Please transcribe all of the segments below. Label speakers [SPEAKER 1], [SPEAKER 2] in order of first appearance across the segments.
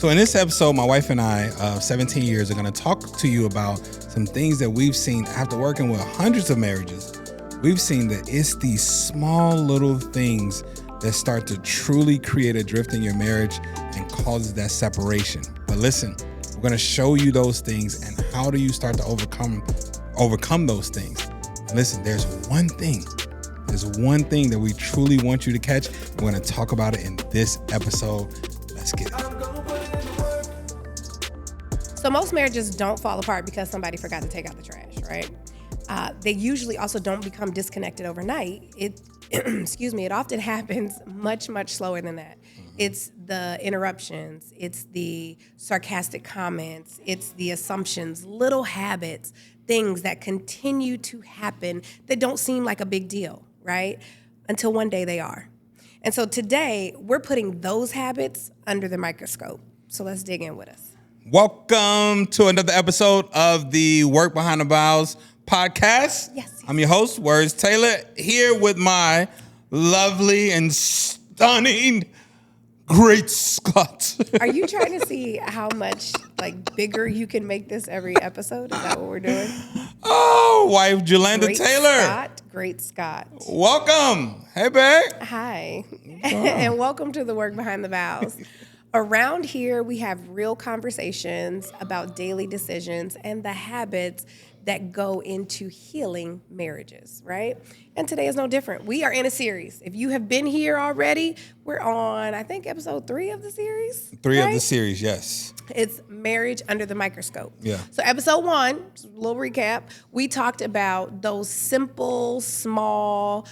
[SPEAKER 1] So in this episode, my wife and I of 17 years are going to talk to you about some things that we've seen after working with hundreds of marriages. We've seen that it's these small little things that start to truly create a drift in your marriage and causes that separation. But listen, we're going to show you those things and how do you start to overcome those things. Listen, there's one thing that we truly want you to catch. We're going to talk about it in this episode. Let's get it.
[SPEAKER 2] So most marriages don't fall apart because somebody forgot to take out the trash, right? They usually also don't become disconnected overnight. It often happens much, much slower than that. It's the interruptions, it's the sarcastic comments, it's the assumptions, little habits, things that continue to happen that don't seem like a big deal, right? Until one day they are. And so today, we're putting those habits under the microscope. So let's dig in with us.
[SPEAKER 1] Welcome to another episode of the Work Behind the Vows podcast.
[SPEAKER 2] Yes.
[SPEAKER 1] I'm your host, Words Taylor, here with my lovely and stunning Great Scott.
[SPEAKER 2] Are you trying to see how much bigger you can make this every episode? Is that what we're doing?
[SPEAKER 1] Oh, wife Jolanda Taylor.
[SPEAKER 2] Great Scott.
[SPEAKER 1] Welcome. Hey, babe.
[SPEAKER 2] Hi. And welcome to the Work Behind the Vows. Around here, we have real conversations about daily decisions and the habits that go into healing marriages, right? And today is no different. We are in a series. If you have been here already, we're on, I think, episode 3 of the series.
[SPEAKER 1] Three of the series, yes.
[SPEAKER 2] It's Marriage Under the Microscope.
[SPEAKER 1] Yeah.
[SPEAKER 2] So episode 1, just a little recap, we talked about those simple, small,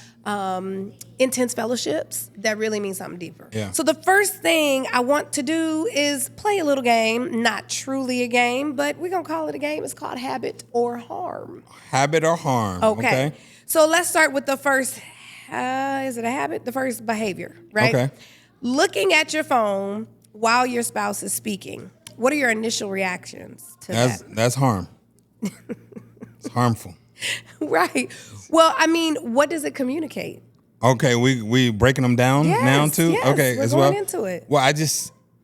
[SPEAKER 2] intense fellowships that really mean something deeper.
[SPEAKER 1] Yeah.
[SPEAKER 2] So the first thing I want to do is play a little game, not truly a game, but we're going to call it a game. It's called Habit or Harm.
[SPEAKER 1] Habit or harm.
[SPEAKER 2] Okay. So let's start with the first, is it a habit? The first behavior, right?
[SPEAKER 1] Okay.
[SPEAKER 2] Looking at your phone while your spouse is speaking. What are your initial reactions to that?
[SPEAKER 1] That's harm. It's harmful.
[SPEAKER 2] Right. Well, I mean, what does it communicate?
[SPEAKER 1] Okay, we breaking them down now too?
[SPEAKER 2] Yes,
[SPEAKER 1] okay,
[SPEAKER 2] we're
[SPEAKER 1] as
[SPEAKER 2] going
[SPEAKER 1] well.
[SPEAKER 2] into it.
[SPEAKER 1] Well,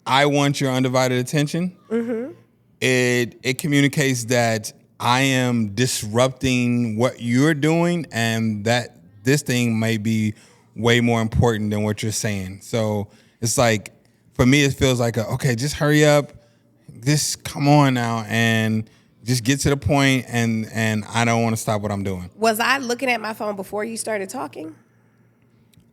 [SPEAKER 1] I want your undivided attention. Mm-hmm. It communicates that I am disrupting what you're doing and that this thing may be way more important than what you're saying. So it's like, for me, it feels like, okay, just hurry up. Just come on now and just get to the point and I don't want to stop what I'm doing.
[SPEAKER 2] Was I looking at my phone before you started talking?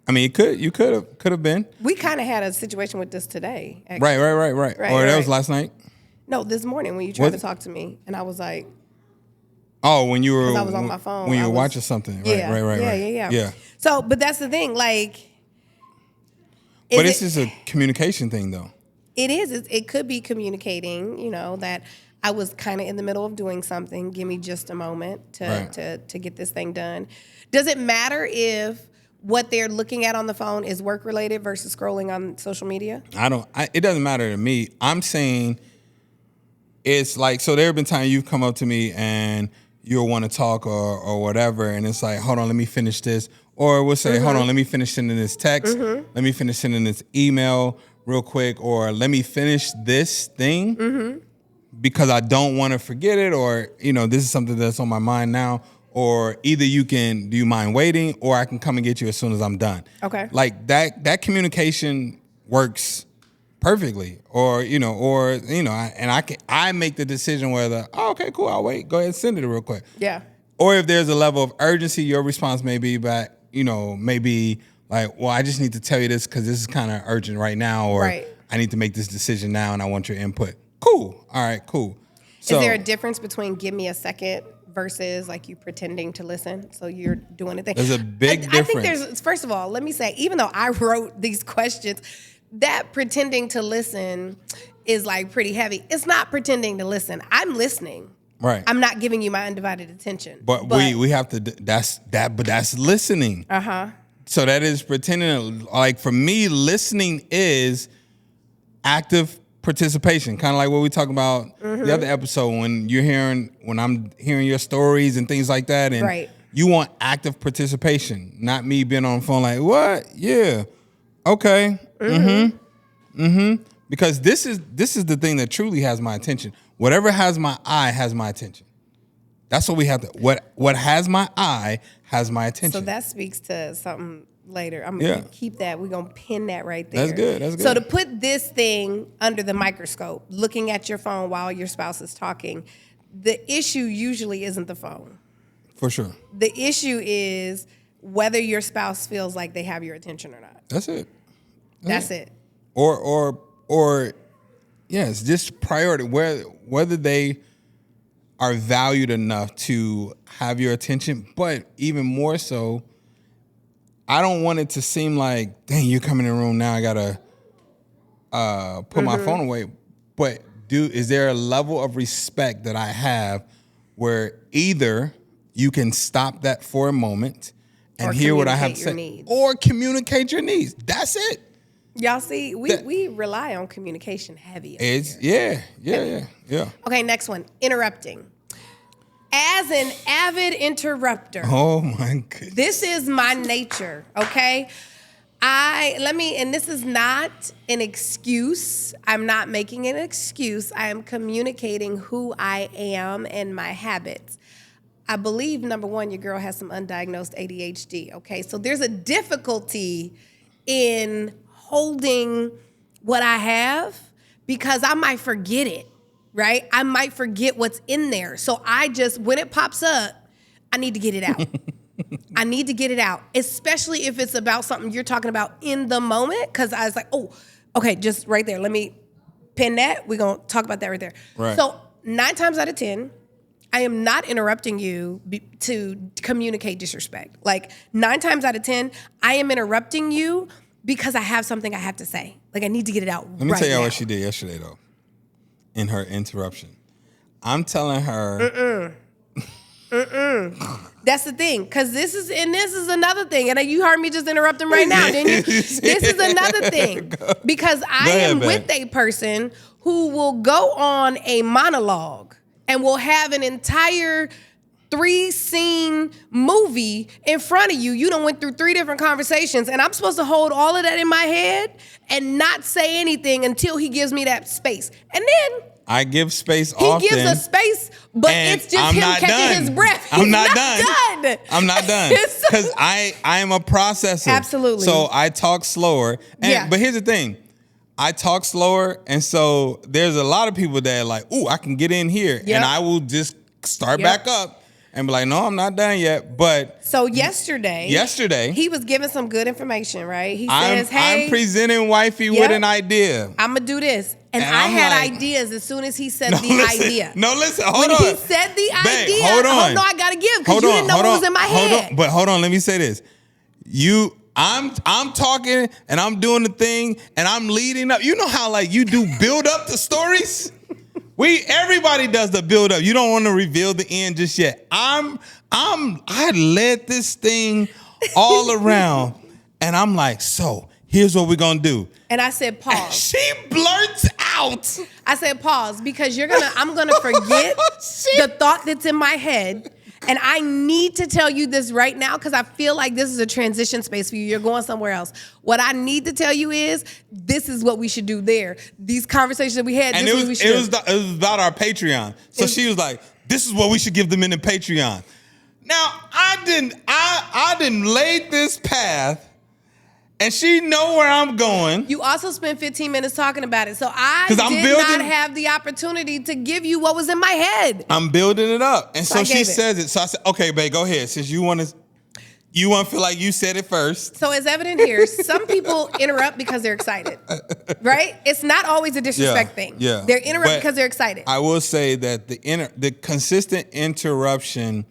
[SPEAKER 1] I mean, you could have been.
[SPEAKER 2] We kind of had a situation with this today. Actually.
[SPEAKER 1] Right. Or that was last night?
[SPEAKER 2] No, this morning when you tried to talk to me and I was like,
[SPEAKER 1] oh, when you were,
[SPEAKER 2] I was on my phone.
[SPEAKER 1] When you were watching something. Right.
[SPEAKER 2] Yeah. So, but that's the thing,
[SPEAKER 1] but this is a communication thing, though.
[SPEAKER 2] It is. It could be communicating, that I was kind of in the middle of doing something. Give me just a moment to get this thing done. Does it matter if what they're looking at on the phone is work-related versus scrolling on social media?
[SPEAKER 1] It doesn't matter to me. I'm saying it's like, so there have been times you've come up to me and you'll want to talk or whatever, and it's like, hold on, let me finish this. Or we'll say, hold on, let me finish sending this text. Let me finish sending this email real quick. Or let me finish this thing because I don't want to forget it. Or, this is something that's on my mind now. Or either do you mind waiting? Or I can come and get you as soon as I'm done.
[SPEAKER 2] Okay.
[SPEAKER 1] Like that communication works perfectly. Or, I make the decision whether, okay, cool, I'll wait. Go ahead and send it real quick.
[SPEAKER 2] Yeah.
[SPEAKER 1] Or if there's a level of urgency, your response may be back, maybe like, well, I just need to tell you this because this is kind of urgent right now, or I need to make this decision now and I want your input. Cool. All right, cool. So,
[SPEAKER 2] is there a difference between give me a second versus you pretending to listen? So you're doing it.
[SPEAKER 1] There's a big difference.
[SPEAKER 2] I think first of all, let me say, even though I wrote these questions, that pretending to listen is pretty heavy. It's not pretending to listen. I'm listening.
[SPEAKER 1] Right.
[SPEAKER 2] I'm not giving you my undivided attention.
[SPEAKER 1] But we have to, but that's listening.
[SPEAKER 2] Uh-huh.
[SPEAKER 1] So that is pretending, for me, listening is active participation. Kind of like what we talked about the other episode when I'm hearing your stories and things like that. And you want active participation, not me being on the phone like, what? Yeah. Okay. Because this is the thing that truly has my attention. Whatever has my eye has my attention. That's what we have to. What has my eye has my attention.
[SPEAKER 2] So that speaks to something later. I'm gonna keep that. We're gonna pin that right there.
[SPEAKER 1] That's good. That's good.
[SPEAKER 2] So to put this thing under the microscope, looking at your phone while your spouse is talking, the issue usually isn't the phone.
[SPEAKER 1] For sure.
[SPEAKER 2] The issue is whether your spouse feels like they have your attention or not.
[SPEAKER 1] That's it.
[SPEAKER 2] That's it.
[SPEAKER 1] Or yes, just priority. Whether they are valued enough to have your attention, but even more so, I don't want it to seem like, dang, you're coming in the room now, I gotta put my phone away. But is there a level of respect that I have where either you can stop that for a moment and hear what I have to say, or communicate your needs? That's it.
[SPEAKER 2] Y'all see, we rely on communication heavy.
[SPEAKER 1] Yeah.
[SPEAKER 2] Okay, next one, interrupting. As an avid interrupter.
[SPEAKER 1] Oh my goodness.
[SPEAKER 2] This is my nature, okay? And this is not an excuse. I'm not making an excuse. I am communicating who I am and my habits. I believe, number one, your girl has some undiagnosed ADHD, okay? So there's a difficulty in holding what I have because I might forget it, right? I might forget what's in there. So when it pops up, I need to get it out. I need to get it out, especially if it's about something you're talking about in the moment, because I was like, oh, okay, just right there. Let me pin that. We're going to talk about that right there.
[SPEAKER 1] Right.
[SPEAKER 2] So 9 times out of 10, I am not interrupting you to communicate disrespect. Like 9 times out of 10, I am interrupting you because I have something I have to say. Like I need to get it out.
[SPEAKER 1] Let me tell you what she did yesterday, though, in her interruption. I'm telling her.
[SPEAKER 2] That's the thing, because this is another thing, and you heard me just interrupt him right now, didn't you? This is another thing, because I am with a person who will go on a monologue and will have an entire 3-scene movie in front of you. You done went through 3 different conversations, and I'm supposed to hold all of that in my head and not say anything until he gives me that space. And then
[SPEAKER 1] I give space often.
[SPEAKER 2] He gives us space, but it's just him catching his breath.
[SPEAKER 1] I'm not done. I'm not done. Because I am a processor.
[SPEAKER 2] Absolutely.
[SPEAKER 1] So I talk slower. But here's the thing. I talk slower, and so there's a lot of people that are like, ooh, I can get in here. Yep. And I will just start back up and be like, no, I'm not done yet. But
[SPEAKER 2] so yesterday, he was giving some good information, right? He says, hey,
[SPEAKER 1] I'm presenting wifey with an idea.
[SPEAKER 2] I'm going to do this. And I had ideas as soon as he said idea.
[SPEAKER 1] No, listen, hold on.
[SPEAKER 2] When he said the idea,
[SPEAKER 1] hold on.
[SPEAKER 2] No, I got to give, because you didn't know what was in my head.
[SPEAKER 1] But hold on, let me say this. I'm talking and I'm doing the thing and I'm leading up. You know how like you do build up the stories? Everybody does the build up. You don't want to reveal the end just yet. I led this thing all around and I'm like, so here's what we're gonna do.
[SPEAKER 2] And I said, pause.
[SPEAKER 1] And she blurts out.
[SPEAKER 2] I said, pause, because I'm gonna forget the thought that's in my head. And I need to tell you this right now because I feel like this is a transition space for you. You're going somewhere else. What I need to tell you is this is what we should do there. These conversations that we had,
[SPEAKER 1] and
[SPEAKER 2] this is what we should do.
[SPEAKER 1] It was about our Patreon. So she was like, this is what we should give them in the Patreon. Now, I didn't lay this path. And she know where I'm going.
[SPEAKER 2] You also spent 15 minutes talking about it. So I did not have the opportunity to give you what was in my head.
[SPEAKER 1] I'm building it up. And so she says it. So I said, okay, babe, go ahead. Since you want to feel like you said it first.
[SPEAKER 2] So as evident here, some people interrupt because they're excited. Right? It's not always a disrespect thing.
[SPEAKER 1] Yeah.
[SPEAKER 2] They're interrupt because they're excited.
[SPEAKER 1] I will say that the consistent interruption,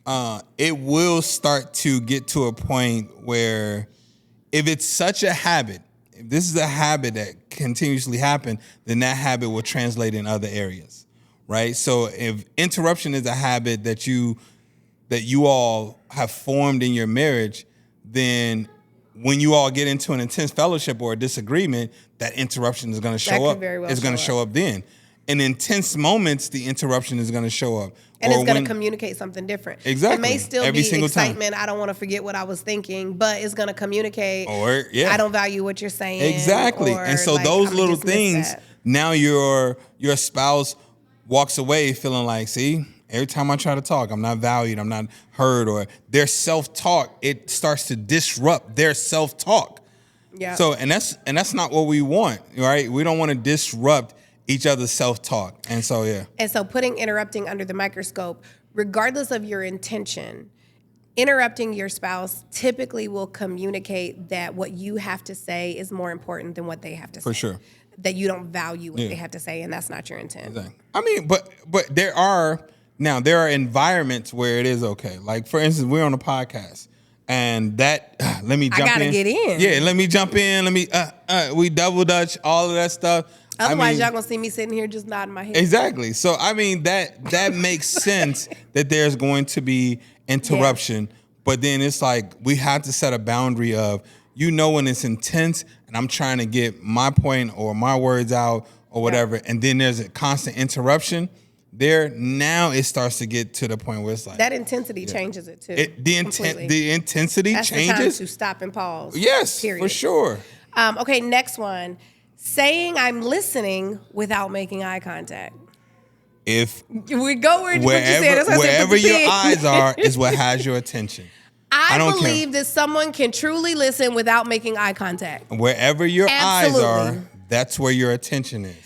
[SPEAKER 1] it will start to get to a point where if it's such a habit, if this is a habit that continuously happens, then that habit will translate in other areas, right? So if interruption is a habit that you all have formed in your marriage, then when you all get into an intense fellowship or a disagreement, that interruption is going to show up. It's going to show up then. in intense moments, the interruption is going to show up.
[SPEAKER 2] And it's going to communicate something different.
[SPEAKER 1] Exactly.
[SPEAKER 2] It may still
[SPEAKER 1] Every
[SPEAKER 2] be
[SPEAKER 1] single
[SPEAKER 2] excitement.
[SPEAKER 1] time.
[SPEAKER 2] I don't want to forget what I was thinking, but it's going to communicate.
[SPEAKER 1] Or, yeah.
[SPEAKER 2] I don't value what you're saying.
[SPEAKER 1] Exactly.
[SPEAKER 2] Or,
[SPEAKER 1] and so
[SPEAKER 2] like,
[SPEAKER 1] those
[SPEAKER 2] I'm
[SPEAKER 1] little
[SPEAKER 2] dismiss
[SPEAKER 1] things,
[SPEAKER 2] that.
[SPEAKER 1] now your spouse walks away feeling like, see, every time I try to talk, I'm not valued, I'm not heard, or their self-talk, it starts to disrupt their self-talk.
[SPEAKER 2] Yeah.
[SPEAKER 1] So, and that's not what we want, right? We don't want to disrupt each other's self-talk. And so, yeah.
[SPEAKER 2] And so putting interrupting under the microscope, regardless of your intention, interrupting your spouse typically will communicate that what you have to say is more important than what they have to say.
[SPEAKER 1] For sure.
[SPEAKER 2] That you don't value what they have to say, and that's not your intent.
[SPEAKER 1] Exactly. I mean, but there are environments where it is okay. Like, for instance, we're on a podcast. And that, let me jump in.
[SPEAKER 2] I gotta get in.
[SPEAKER 1] Yeah, let me jump in. Let me, we double dutch, all of that stuff.
[SPEAKER 2] Otherwise, y'all gonna see me sitting here just nodding my head.
[SPEAKER 1] Exactly. So, I mean, that makes sense that there's going to be interruption. But then it's like, we have to set a boundary of, when it's intense and I'm trying to get my point or my words out or whatever. Yeah. And then there's a constant interruption. Now it starts to get to the point where it's like
[SPEAKER 2] that intensity changes it too.
[SPEAKER 1] The intensity
[SPEAKER 2] That's
[SPEAKER 1] changes.
[SPEAKER 2] The time to stop and pause.
[SPEAKER 1] Yes,
[SPEAKER 2] period.
[SPEAKER 1] For sure.
[SPEAKER 2] Okay, next one. Saying I'm listening without making eye contact.
[SPEAKER 1] If
[SPEAKER 2] we go where you said,
[SPEAKER 1] wherever your eyes are is what has your attention.
[SPEAKER 2] I believe that someone can truly listen without making eye contact.
[SPEAKER 1] Wherever your eyes are, that's where your attention is.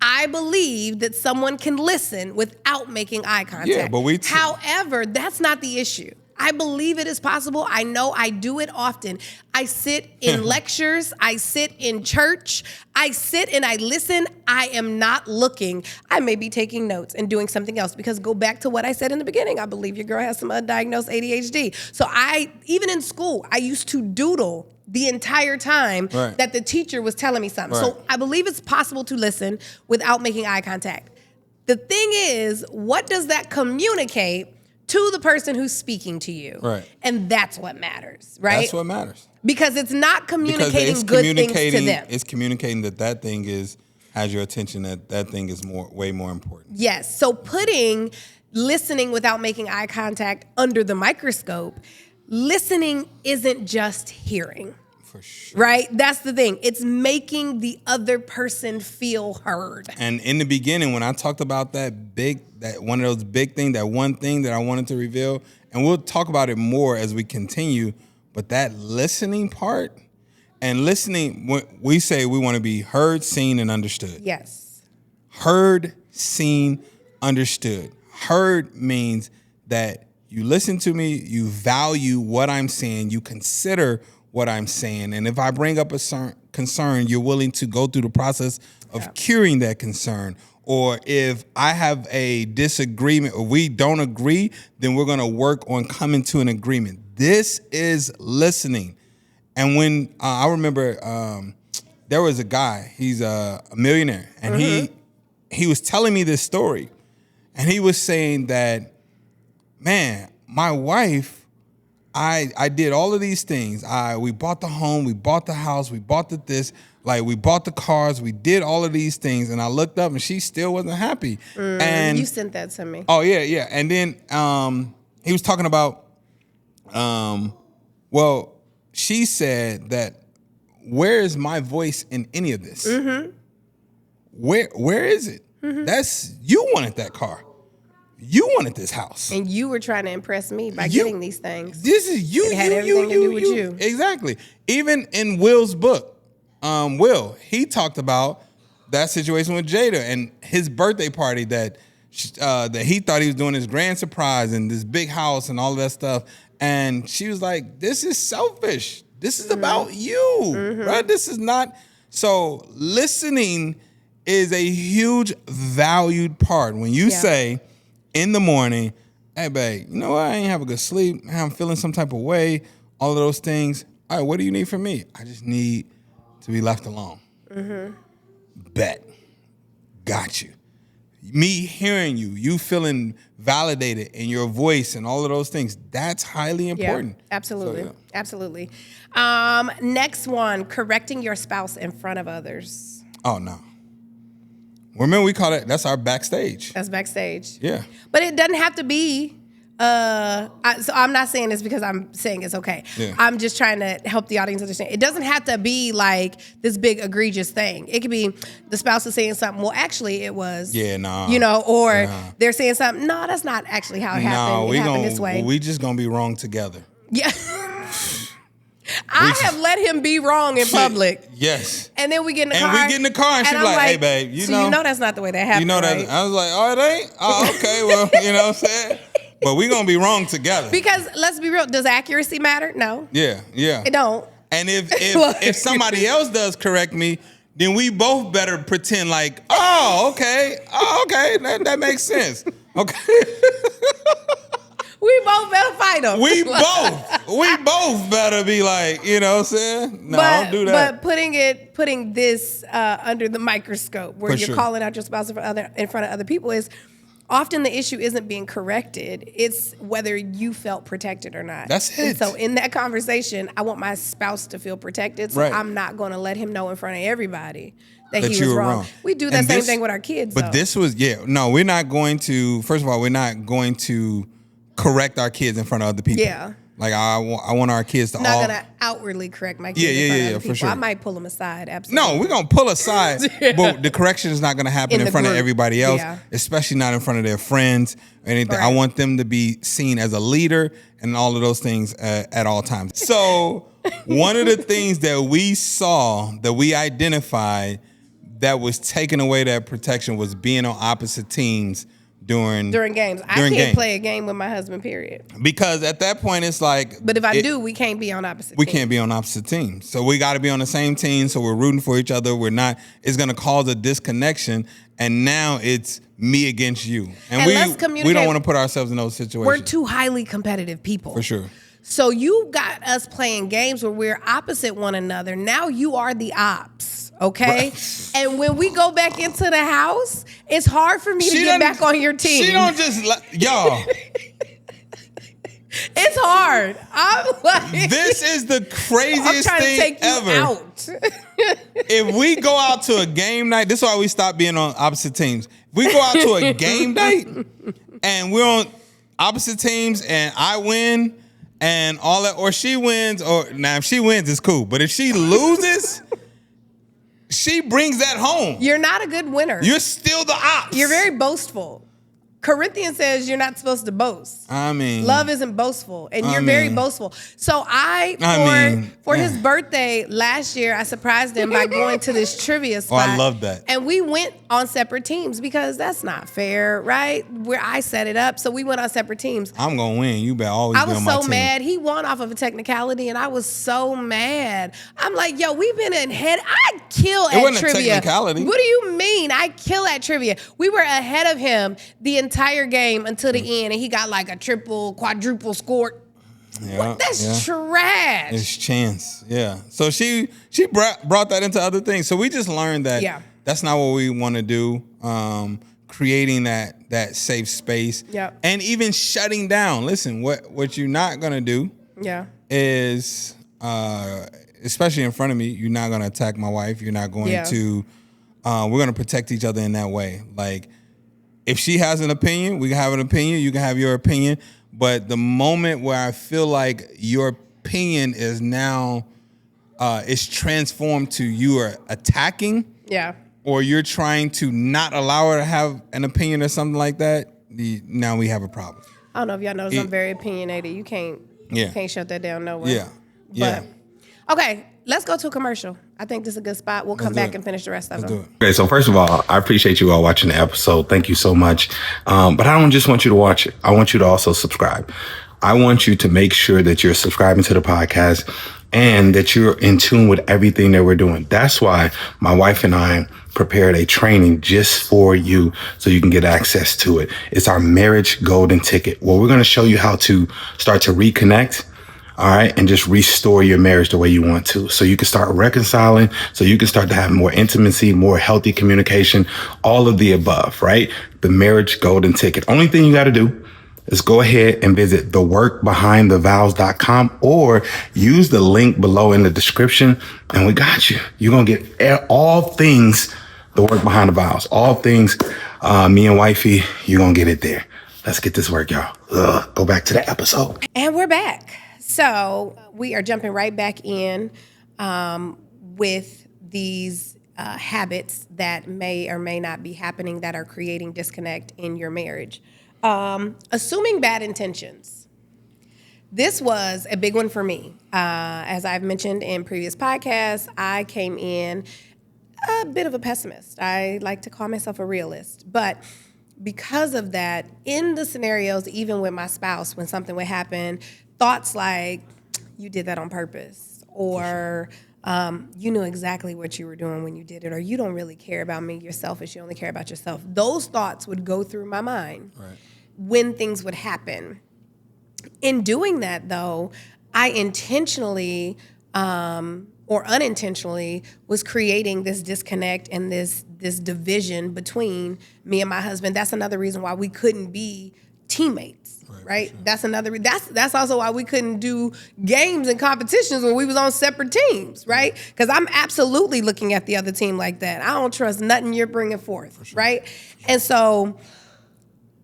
[SPEAKER 2] I believe that someone can listen without making eye contact.
[SPEAKER 1] Yeah, but
[SPEAKER 2] however, that's not the issue. I believe it is possible. I know I do it often. I sit in lectures. I sit in church. I sit and I listen. I am not looking. I may be taking notes and doing something else because go back to what I said in the beginning. I believe your girl has some undiagnosed ADHD. So even in school, I used to doodle the entire time that the teacher was telling me something. Right. So I believe it's possible to listen without making eye contact. The thing is, what does that communicate to the person who's speaking to you?
[SPEAKER 1] Right.
[SPEAKER 2] And that's what matters, right?
[SPEAKER 1] That's what matters.
[SPEAKER 2] Because it's not communicating good things to them.
[SPEAKER 1] It's communicating that thing has your attention, that thing is way more important.
[SPEAKER 2] Yes. So putting listening without making eye contact under the microscope, listening isn't just hearing.
[SPEAKER 1] For sure.
[SPEAKER 2] Right? That's the thing. It's making the other person feel heard.
[SPEAKER 1] And in the beginning, when I talked about that one of those big things, that one thing that I wanted to reveal, and we'll talk about it more as we continue, but that listening part, and listening, we say we want to be heard, seen, and understood.
[SPEAKER 2] Yes.
[SPEAKER 1] Heard, seen, understood. Heard means that you listen to me, you value what I'm saying, you consider what I'm saying. And if I bring up a concern, you're willing to go through the process of curing that concern. Or if I have a disagreement or we don't agree, then we're going to work on coming to an agreement. This is listening. And when I remember there was a guy, he's a millionaire, and he was telling me this story. And he was saying that, man, my wife, I did all of these things. We bought the home, we bought the house, we bought we bought the cars, we did all of these things, and I looked up and she still wasn't happy. And
[SPEAKER 2] you sent that to me.
[SPEAKER 1] Oh yeah. And then he was talking about, she said that, where is my voice in any of this? Mm-hmm. Where is it? Mm-hmm. That's, you wanted that car. You wanted this house.
[SPEAKER 2] And you were trying to impress me by getting these things.
[SPEAKER 1] This is you.
[SPEAKER 2] It had everything to do with you.
[SPEAKER 1] Exactly. Even in Will's book, Will, he talked about that situation with Jada and his birthday party that he thought he was doing his grand surprise and this big house and all of that stuff. And she was like, this is selfish. This is about you, right? This is not. So listening is a huge valued part. When you say, in the morning, hey, babe, you know what? I ain't have a good sleep. I'm feeling some type of way. All of those things. All right, what do you need from me? I just need to be left alone. Mm-hmm. Bet. Got you. Me hearing you feeling validated in your voice and all of those things, that's highly important.
[SPEAKER 2] Yeah, absolutely. So, absolutely. Next one, correcting your spouse in front of others.
[SPEAKER 1] Oh, no. Remember, we call it, that's our backstage.
[SPEAKER 2] That's backstage.
[SPEAKER 1] Yeah.
[SPEAKER 2] But it doesn't have to be, so I'm not saying this because I'm saying it's okay.
[SPEAKER 1] Yeah.
[SPEAKER 2] I'm just trying to help the audience understand. It doesn't have to be like this big egregious thing. It could be the spouse is saying something, well, actually it was.
[SPEAKER 1] Yeah, nah.
[SPEAKER 2] You know, or they're saying something, no, that's not actually how it happened.
[SPEAKER 1] It
[SPEAKER 2] happened this way.
[SPEAKER 1] We just gonna be wrong together.
[SPEAKER 2] Yeah. I have let him be wrong in public.
[SPEAKER 1] Yes.
[SPEAKER 2] And then we get in the car.
[SPEAKER 1] And we get in the car and she's like, hey, babe, you know
[SPEAKER 2] that's not the way that happened.
[SPEAKER 1] You know that.
[SPEAKER 2] Right?
[SPEAKER 1] I was like, oh, it ain't? Oh, okay, well, you know what I'm saying? But we going to be wrong together.
[SPEAKER 2] Because let's be real, does accuracy matter? No.
[SPEAKER 1] Yeah.
[SPEAKER 2] It don't.
[SPEAKER 1] And if somebody else does correct me, then we both better pretend like, oh, okay. That makes sense. Okay.
[SPEAKER 2] We both better fight them.
[SPEAKER 1] We both better be like, you know what I'm saying? No, don't do that.
[SPEAKER 2] But putting this under the microscope where you're calling out your spouse in front of other people is often the issue isn't being corrected. It's whether you felt protected or not.
[SPEAKER 1] That's it.
[SPEAKER 2] And so in that conversation, I want my spouse to feel protected. So I'm not going to let him know in front of everybody that he was wrong. We do that same thing with our kids.
[SPEAKER 1] But this was, we're not going to, first of all, we're not going to correct our kids in front of other people. Yeah. Like I want our kids to
[SPEAKER 2] not gonna outwardly correct my kids in front of other people. For sure. I might pull them aside, absolutely.
[SPEAKER 1] No, we're gonna pull aside, but the correction is not gonna happen in front of everybody else, especially not in front of their friends or anything. Right. I want them to be seen as a leader and all of those things at all times. So one of the things that we saw, that we identified that was taking away that protection was being on opposite teams during games. I
[SPEAKER 2] can't play a game with my husband, period.
[SPEAKER 1] Because at that point, it's like...
[SPEAKER 2] But if I do, we can't be on opposite teams.
[SPEAKER 1] We can't be on opposite teams. So we got to be on the same team, so we're rooting for each other. We're not... It's going to cause a disconnection, and now it's me against you. And we don't want to put ourselves in those situations.
[SPEAKER 2] We're two highly competitive people.
[SPEAKER 1] For sure.
[SPEAKER 2] So you got us playing games where we're opposite one another. Now you are the ops, okay? Right. And when we go back into the house, it's hard for me to get back on your team.
[SPEAKER 1] She don't just, y'all.
[SPEAKER 2] It's hard. I'm like,
[SPEAKER 1] this is the craziest thing ever.
[SPEAKER 2] Out.
[SPEAKER 1] If we go out to a game night, this is why we stop being on opposite teams. If we go out to a game night and we're on opposite teams and I win, and all that, or she wins, or now if she wins, it's cool. But if she loses, she brings that home.
[SPEAKER 2] You're not a good winner.
[SPEAKER 1] You're still the ops.
[SPEAKER 2] You're very boastful. Corinthians says you're not supposed to boast.
[SPEAKER 1] I mean,
[SPEAKER 2] love isn't boastful, and you're very boastful. So for his birthday last year, I surprised him by going to this trivia spot.
[SPEAKER 1] Oh, I love that.
[SPEAKER 2] And we went on separate teams because that's not fair, right? Where I set it up, so we went on separate teams.
[SPEAKER 1] I'm gonna win. You better always be on my team. I was so
[SPEAKER 2] mad. He won off of a technicality, and I was so mad. I'm like, yo, we've been ahead. I kill at trivia. It wasn't a technicality. What do you mean? I kill at trivia. We were ahead of him the entire game until the end, and he got like a triple, quadruple score. Yeah, that's trash.
[SPEAKER 1] It's chance. Yeah. So she brought that into other things. So we just learned that that's not what we want to do. Creating that safe space. Yeah. And even shutting down. Listen, what you're not gonna do is especially in front of me, you're not gonna attack my wife. You're not going to we're gonna protect each other in that way. Like, if she has an opinion, we can have an opinion. You can have your opinion. But the moment where I feel like your opinion is now it's transformed to you are attacking, or you're trying to not allow her to have an opinion or something like that, now we have a problem.
[SPEAKER 2] I don't know if y'all know, I'm very opinionated. You can't shut that down nowhere.
[SPEAKER 1] Yeah.
[SPEAKER 2] Okay, let's go to a commercial. I think this is a good spot. We'll come back and finish the rest of them.
[SPEAKER 3] Okay, so first of all, I appreciate you all watching the episode. Thank you so much. But I don't just want you to watch it. I want you to also subscribe. I want you to make sure that you're subscribing to the podcast and that you're in tune with everything that we're doing. That's why my wife and I prepared a training just for you so you can get access to it. It's our marriage golden ticket. Well, we're going to show you how to start to reconnect. All right. And just restore your marriage the way you want to. So you can start reconciling. So you can start to have more intimacy, more healthy communication, all of the above, right? The marriage golden ticket. Only thing you got to do is go ahead and visit theworkbehindthevows.com or use the link below in the description. And we got you. You're going to get all things the Work Behind the Vows. All things me and wifey, you're going to get it there. Let's get this work, y'all. Go back to the episode.
[SPEAKER 2] And we're back. So we are jumping right back in with these habits that may or may not be happening that are creating disconnect in your marriage. Assuming bad intentions. This was a big one for me. As I've mentioned in previous podcasts, I came in a bit of a pessimist. I like to call myself a realist. But because of that, in the scenarios, even with my spouse, when something would happen, thoughts like, you did that on purpose, or you knew exactly what you were doing when you did it, or you don't really care about me, you're selfish, you only care about yourself. Those thoughts would go through my mind when things would happen. In doing that, though, I intentionally or unintentionally was creating this disconnect and this division between me and my husband. That's another reason why we couldn't be teammates, right? Sure. That's another. That's also why we couldn't do games and competitions when we was on separate teams, right? Because I'm absolutely looking at the other team like that. I don't trust nothing you're bringing forth, right? And so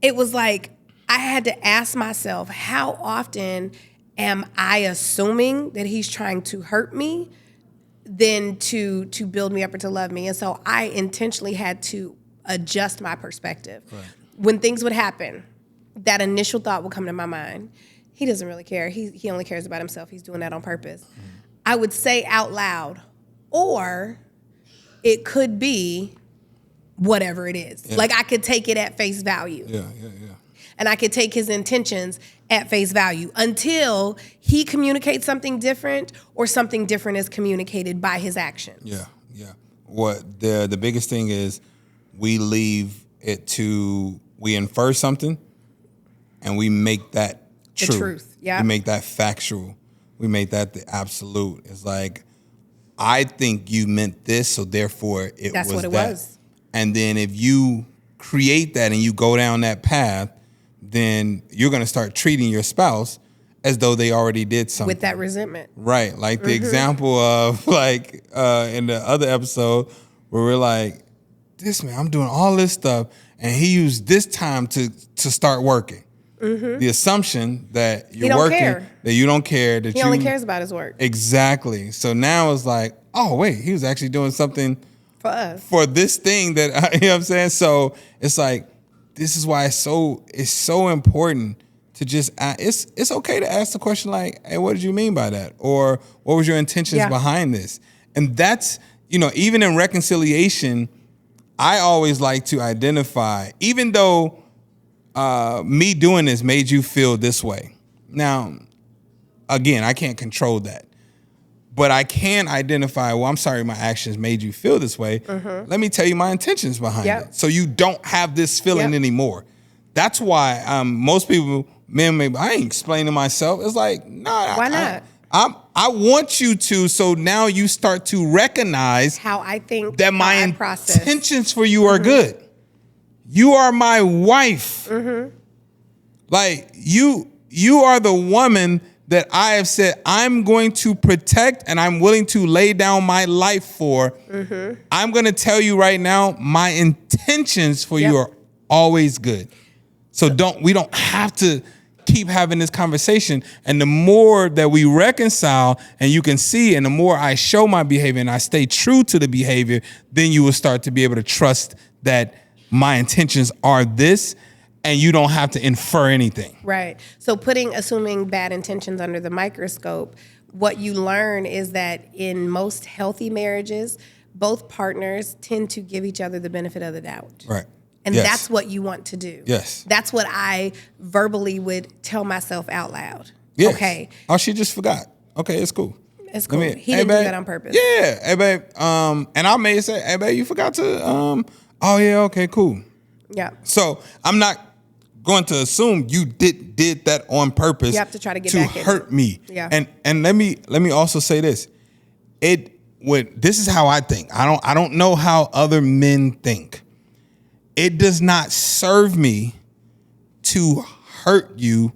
[SPEAKER 2] it was like, I had to ask myself, how often am I assuming that he's trying to hurt me than to build me up or to love me? And so I intentionally had to adjust my perspective. Right. When things would happen, that initial thought would come to my mind. He doesn't really care. He only cares about himself. He's doing that on purpose. Mm-hmm. I would say out loud, or it could be whatever it is. Yeah. Like I could take it at face value.
[SPEAKER 1] Yeah.
[SPEAKER 2] And I could take his intentions at face value until he communicates something different or something different is communicated by his actions.
[SPEAKER 1] Yeah. What the biggest thing is, we leave it to, we infer something and we make that true.
[SPEAKER 2] The truth, yeah.
[SPEAKER 1] We make that factual. We make that the absolute. It's like, I think you meant this, so therefore
[SPEAKER 2] That's what it
[SPEAKER 1] that.
[SPEAKER 2] was.
[SPEAKER 1] And then if you create that and you go down that path, then you're going to start treating your spouse as though they already did something. With
[SPEAKER 2] that resentment.
[SPEAKER 1] Right. Like the example of like in the other episode where we're like, this man, I'm doing all this stuff and he used this time to start working. Mm-hmm. The assumption that you're working, that you don't care. That
[SPEAKER 2] he only cares about his work.
[SPEAKER 1] Exactly. So now it's like, oh, wait, he was actually doing something
[SPEAKER 2] for us.
[SPEAKER 1] For this thing that, you know what I'm saying? So it's like, this is why it's so important to just it's okay to ask the question like, hey, what did you mean by that? Or what was your intentions behind this? And that's, even in reconciliation, I always like to identify, even though me doing this made you feel this way. Now, again, I can't control that. But I can identify, well, I'm sorry my actions made you feel this way. Mm-hmm. Let me tell you my intentions behind it. So you don't have this feeling anymore. That's why most people, men, maybe I ain't explaining myself. It's like, nah.
[SPEAKER 2] Why not?
[SPEAKER 1] I want you to, so now you start to recognize
[SPEAKER 2] how I think
[SPEAKER 1] that my intentions for you are good. You are my wife. Mm-hmm. Like you are the woman that I have said I'm going to protect and I'm willing to lay down my life for. Mm-hmm. I'm going to tell you right now, my intentions for you are always good. So we don't have to keep having this conversation. And the more that we reconcile and you can see, and the more I show my behavior and I stay true to the behavior, then you will start to be able to trust that my intentions are this. And you don't have to infer anything.
[SPEAKER 2] Right. So assuming bad intentions under the microscope, what you learn is that in most healthy marriages, both partners tend to give each other the benefit of the doubt.
[SPEAKER 1] Right.
[SPEAKER 2] And that's what you want to do.
[SPEAKER 1] Yes.
[SPEAKER 2] That's what I verbally would tell myself out loud.
[SPEAKER 1] Yes.
[SPEAKER 2] Okay.
[SPEAKER 1] Oh, she just forgot. Okay, it's cool.
[SPEAKER 2] It's cool. He didn't do that on purpose.
[SPEAKER 1] Yeah. Hey, babe. And I may say, hey, babe, you forgot to, oh, yeah, okay, cool.
[SPEAKER 2] Yeah.
[SPEAKER 1] So I'm not going to assume you did that on purpose.
[SPEAKER 2] You have to try to get back in.
[SPEAKER 1] Hurt me.
[SPEAKER 2] Yeah.
[SPEAKER 1] And let me also say this. This is how I think. I don't know how other men think. It does not serve me to hurt you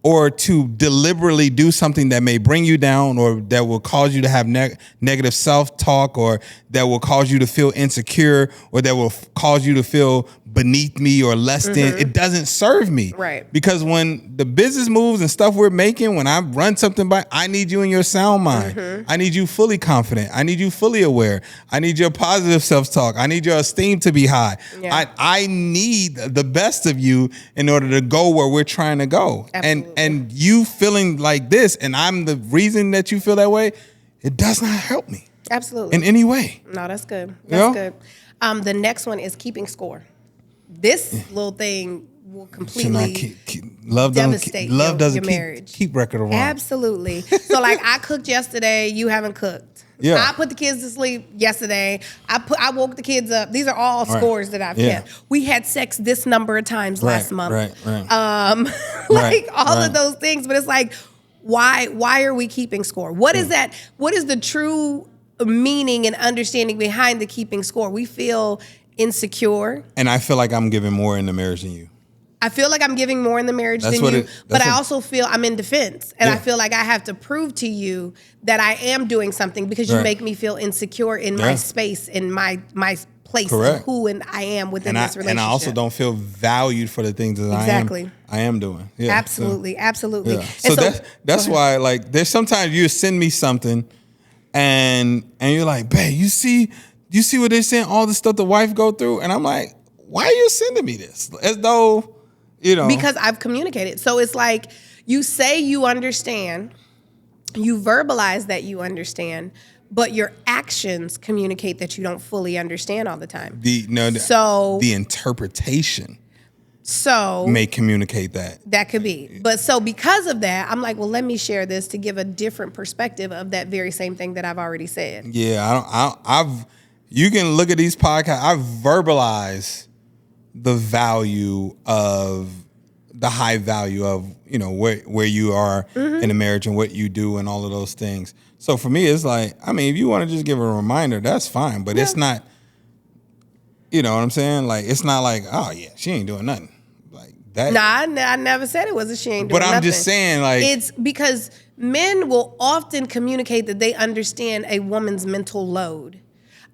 [SPEAKER 1] or to deliberately do something that may bring you down, or that will cause you to have negative self-talk, or that will cause you to feel insecure, or that will cause you to feel beneath me or less than, it doesn't serve me.
[SPEAKER 2] Right.
[SPEAKER 1] Because when the business moves and stuff we're making, when I run something by, I need you in your sound mind. I need you fully confident. I need you fully aware. I need your positive self-talk. I need your esteem to be high.
[SPEAKER 2] Yeah.
[SPEAKER 1] I need the best of you in order to go where we're trying to go.
[SPEAKER 2] Absolutely.
[SPEAKER 1] And you feeling like this, and I'm the reason that you feel that way, it does not help me.
[SPEAKER 2] Absolutely.
[SPEAKER 1] In any way.
[SPEAKER 2] No, that's good. That's good. The next one is keeping score. This little thing will completely devastate your marriage.
[SPEAKER 1] Keep record of wrong.
[SPEAKER 2] Absolutely. So like I cooked yesterday, you haven't cooked.
[SPEAKER 1] Yeah.
[SPEAKER 2] I put the kids to sleep yesterday. I woke the kids up. These are all scores that I've kept. We had sex this number of times last month. Like all of those things. But it's like, why are we keeping score? What is that? What is the true meaning and understanding behind the keeping score? We feel insecure.
[SPEAKER 1] And I feel like I'm giving more in the marriage than you.
[SPEAKER 2] I feel like I'm giving more in the marriage than you, but I also feel I'm in defense. And I feel like I have to prove to you that I am doing something because you make me feel insecure in my space, in my place of who and I am within this relationship.
[SPEAKER 1] And I also don't feel valued for the things that I am doing. Yeah,
[SPEAKER 2] absolutely. Absolutely.
[SPEAKER 1] Yeah. So that's why, like, there's sometimes you send me something and you're like, babe, you see what they're saying, all the stuff the wife go through? And I'm like, why are you sending me this? As though, because I've communicated. So it's like you say you understand, you verbalize that you understand, but your actions communicate that you don't fully understand all the time. The interpretation
[SPEAKER 2] So
[SPEAKER 1] may communicate that.
[SPEAKER 2] That could be. But so because of that, I'm like, well, let me share this to give a different perspective of that very same thing that I've already said.
[SPEAKER 1] Yeah, you can look at these podcasts. I verbalize the value of the high value of, you know, where you are in a marriage and what you do and all of those things. So for me, it's like, I mean, if you want to just give a reminder, that's fine. But it's not, you know what I'm saying? Like, it's not like, oh yeah, she ain't doing nothing. Like that.
[SPEAKER 2] Nah, I never said it was a she ain't doing nothing.
[SPEAKER 1] But I'm just saying, like,
[SPEAKER 2] it's because men will often communicate that they understand a woman's mental load.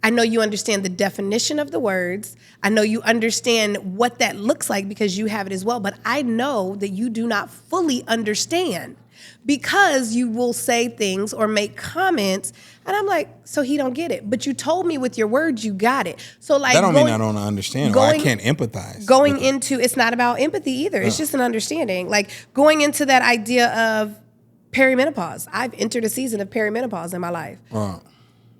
[SPEAKER 2] I know you understand the definition of the words. I know you understand what that looks like because you have it as well. But I know that you do not fully understand because you will say things or make comments. And I'm like, so he don't get it. But you told me with your words you got it. So like
[SPEAKER 1] that don't mean I don't understand or I can't empathize.
[SPEAKER 2] Going into, it's not about empathy either. It's just an understanding. Like going into that idea of perimenopause. I've entered a season of perimenopause in my life.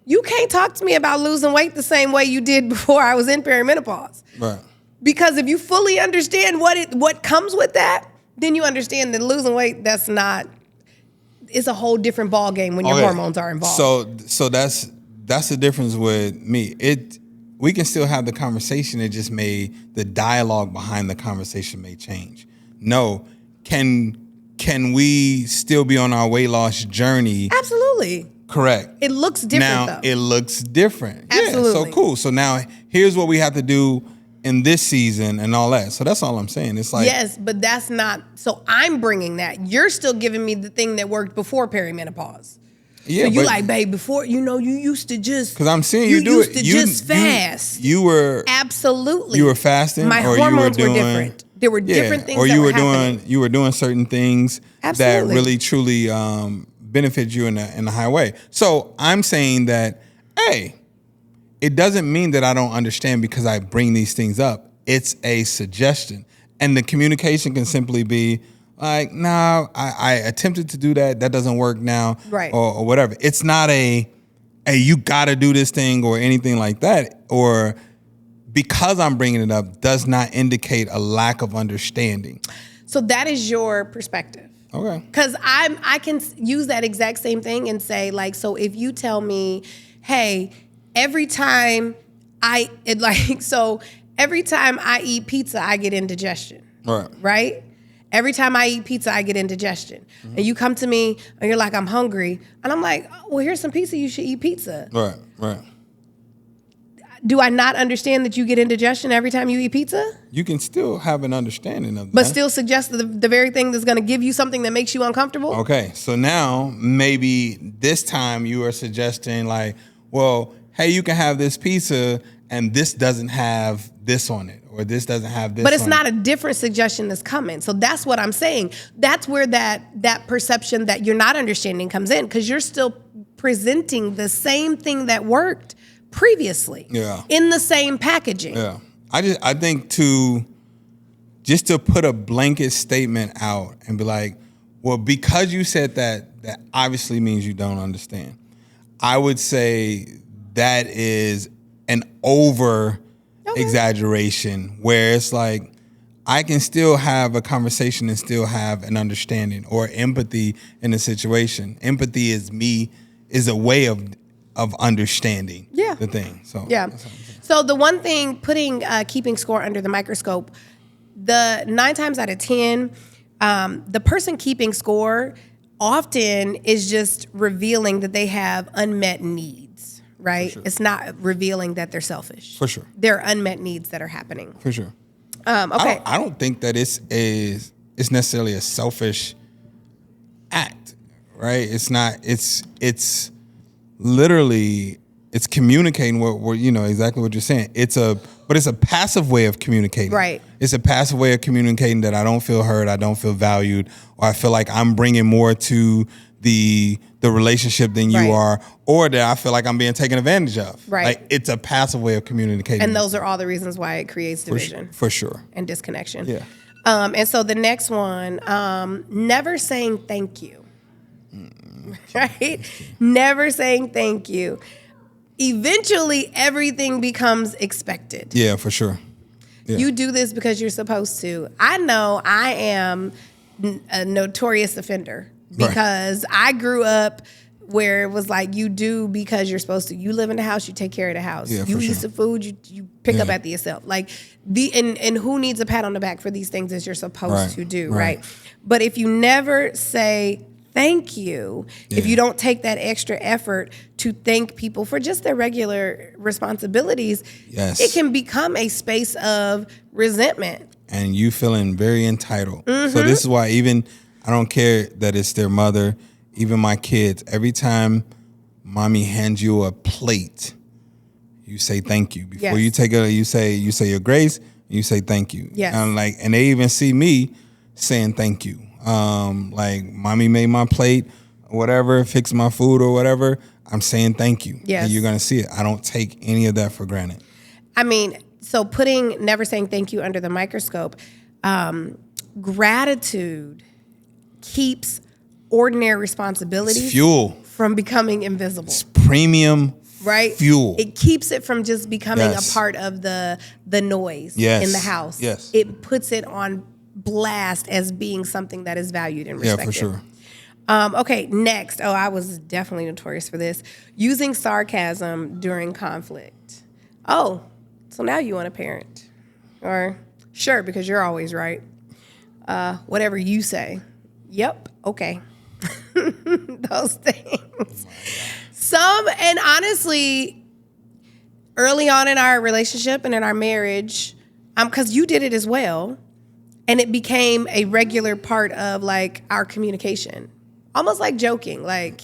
[SPEAKER 2] You can't talk to me about losing weight the same way you did before I was in perimenopause. Right. Because if you fully understand what comes with that, then you understand that losing weight, it's a whole different ball game when your hormones are involved.
[SPEAKER 1] So that's the difference with me. We can still have the conversation. It just the dialogue behind the conversation may change. No, can we still be on our weight loss journey?
[SPEAKER 2] Absolutely.
[SPEAKER 1] Correct.
[SPEAKER 2] It looks different though.
[SPEAKER 1] It looks different.
[SPEAKER 2] Absolutely.
[SPEAKER 1] Yeah, so cool. So now here's what we have to do in this season and all that. So that's all I'm saying. It's like,
[SPEAKER 2] yes, but that's not, so I'm bringing that. You're still giving me the thing that worked before perimenopause. Yeah, so you like, babe, before, you used to just.
[SPEAKER 1] Because I'm seeing you do it.
[SPEAKER 2] You used to just fast.
[SPEAKER 1] You were.
[SPEAKER 2] Absolutely.
[SPEAKER 1] You were fasting.
[SPEAKER 2] My hormones were different. There were different things that were happening.
[SPEAKER 1] You were doing certain things that really, truly benefit you in a high way. So I'm saying that, hey, it doesn't mean that I don't understand because I bring these things up. It's a suggestion. And the communication can simply be like, no, I attempted to do that. That doesn't work now.
[SPEAKER 2] Right.
[SPEAKER 1] Or whatever. It's not you got to do this thing or anything like that. Or because I'm bringing it up does not indicate a lack of understanding.
[SPEAKER 2] So that is your perspective.
[SPEAKER 1] Okay.
[SPEAKER 2] Because I can use that exact same thing and say, like, so if you tell me, hey, every time I eat pizza, I get indigestion. Right? Every time I eat pizza, I get indigestion. Mm-hmm. And you come to me and you're like, I'm hungry. And I'm like, oh, well, here's some pizza. You should eat pizza.
[SPEAKER 1] Right.
[SPEAKER 2] Do I not understand that you get indigestion every time you eat pizza?
[SPEAKER 1] You can still have an understanding of that.
[SPEAKER 2] But still suggest the very thing that's going to give you something that makes you uncomfortable?
[SPEAKER 1] Okay, so now maybe this time you are suggesting like, well, hey, you can have this pizza and this doesn't have this on it, or this doesn't have this on it.
[SPEAKER 2] But it's not a different suggestion that's coming. So that's what I'm saying. That's where that perception that you're not understanding comes in, because you're still presenting the same thing that worked previously in the same packaging.
[SPEAKER 1] Yeah. I think to put a blanket statement out and be like, well, because you said that obviously means you don't understand. I would say that is an over exaggeration, where it's like, I can still have a conversation and still have an understanding or empathy in a situation. Empathy is a way of understanding the thing. So
[SPEAKER 2] So the one thing, keeping score under the microscope, the 9 times out of 10, the person keeping score often is just revealing that they have unmet needs, right? Sure. It's not revealing that they're selfish.
[SPEAKER 1] For sure.
[SPEAKER 2] There are unmet needs that are happening.
[SPEAKER 1] For sure.
[SPEAKER 2] Okay.
[SPEAKER 1] I don't think that it's necessarily a selfish act, right? It's not. It's literally, it's communicating what exactly what you're saying. But it's a passive way of communicating.
[SPEAKER 2] Right.
[SPEAKER 1] It's a passive way of communicating that I don't feel heard, I don't feel valued, or I feel like I'm bringing more to the relationship than you are, or that I feel like I'm being taken advantage of.
[SPEAKER 2] Right.
[SPEAKER 1] Like, it's a passive way of communicating.
[SPEAKER 2] And those are all the reasons why it creates division.
[SPEAKER 1] For sure.
[SPEAKER 2] And disconnection.
[SPEAKER 1] Yeah.
[SPEAKER 2] And so the next one, never saying thank you. Right? Never saying thank you. Eventually, everything becomes expected.
[SPEAKER 1] Yeah, for sure. Yeah.
[SPEAKER 2] You do this because you're supposed to. I know I am a notorious offender because I grew up where it was like, you do because you're supposed to. You live in the house, you take care of the house.
[SPEAKER 1] Yeah,
[SPEAKER 2] you eat some food, you pick up after yourself. Like and who needs a pat on the back for these things that you're supposed to do, right? But if you never say thank you, if you don't take that extra effort to thank people for just their regular responsibilities, it can become a space of resentment.
[SPEAKER 1] And you feeling very entitled.
[SPEAKER 2] Mm-hmm.
[SPEAKER 1] So this is why even, I don't care that it's their mother, even my kids, every time mommy hands you a plate, you say thank you. Before you take it, you say your grace, you say thank you.
[SPEAKER 2] Yes.
[SPEAKER 1] And they even see me saying thank you. Like, mommy made my plate, whatever, fixed my food or whatever, I'm saying thank you.
[SPEAKER 2] Yes.
[SPEAKER 1] And you're going to see it. I don't take any of that for granted.
[SPEAKER 2] I mean, so never saying thank you under the microscope, gratitude keeps ordinary responsibilities
[SPEAKER 1] It's fuel
[SPEAKER 2] from becoming invisible.
[SPEAKER 1] It's premium fuel.
[SPEAKER 2] It keeps it from just becoming a part of the noise in the house.
[SPEAKER 1] Yes.
[SPEAKER 2] It puts it on blast as being something that is valued and respected.
[SPEAKER 1] Yeah, for sure.
[SPEAKER 2] Okay, next. I was definitely notorious for this. Using sarcasm during conflict. Oh, so now you want a parent. Or, sure, because you're always right. Whatever you say. Yep, okay. Those things. And honestly, early on in our relationship and in our marriage, because you did it as well, and it became a regular part of like our communication, almost like joking, like,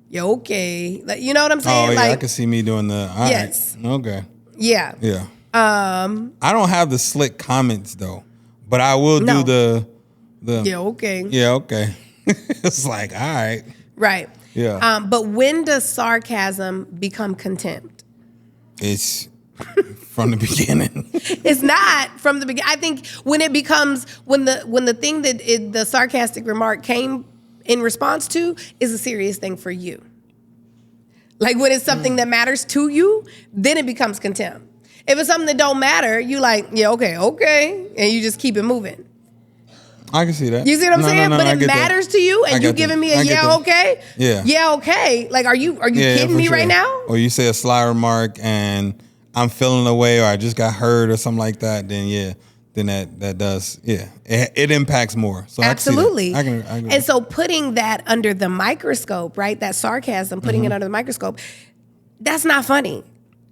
[SPEAKER 2] "Yo, okay," like, you know what I'm saying?
[SPEAKER 1] Oh yeah,
[SPEAKER 2] like,
[SPEAKER 1] I can see me doing the.
[SPEAKER 2] Yes.
[SPEAKER 1] Right. Okay.
[SPEAKER 2] Yeah.
[SPEAKER 1] Yeah. I don't have the slick comments though, but I will do the.
[SPEAKER 2] Yeah. Okay.
[SPEAKER 1] Yeah. Okay. It's like, all right.
[SPEAKER 2] Right.
[SPEAKER 1] Yeah.
[SPEAKER 2] But when does sarcasm become contempt?
[SPEAKER 1] It's from the beginning.
[SPEAKER 2] It's not from the beginning. I think when it becomes, when the thing that the sarcastic remark came in response to is a serious thing for you. Like when it's something that matters to you, then it becomes contempt. If it's something that don't matter, you like, yeah, okay, and you just keep it moving.
[SPEAKER 1] I can see that.
[SPEAKER 2] You see what I'm saying? But it matters to you, and you giving me a okay?
[SPEAKER 1] Yeah,
[SPEAKER 2] okay. Like, are you kidding me right now?
[SPEAKER 1] Or you say a sly remark and I'm feeling away, or I just got hurt or something like that, then that does, it impacts more. So
[SPEAKER 2] absolutely.
[SPEAKER 1] I can agree.
[SPEAKER 2] And so putting that under the microscope, right? That sarcasm, putting it under the microscope, that's not funny.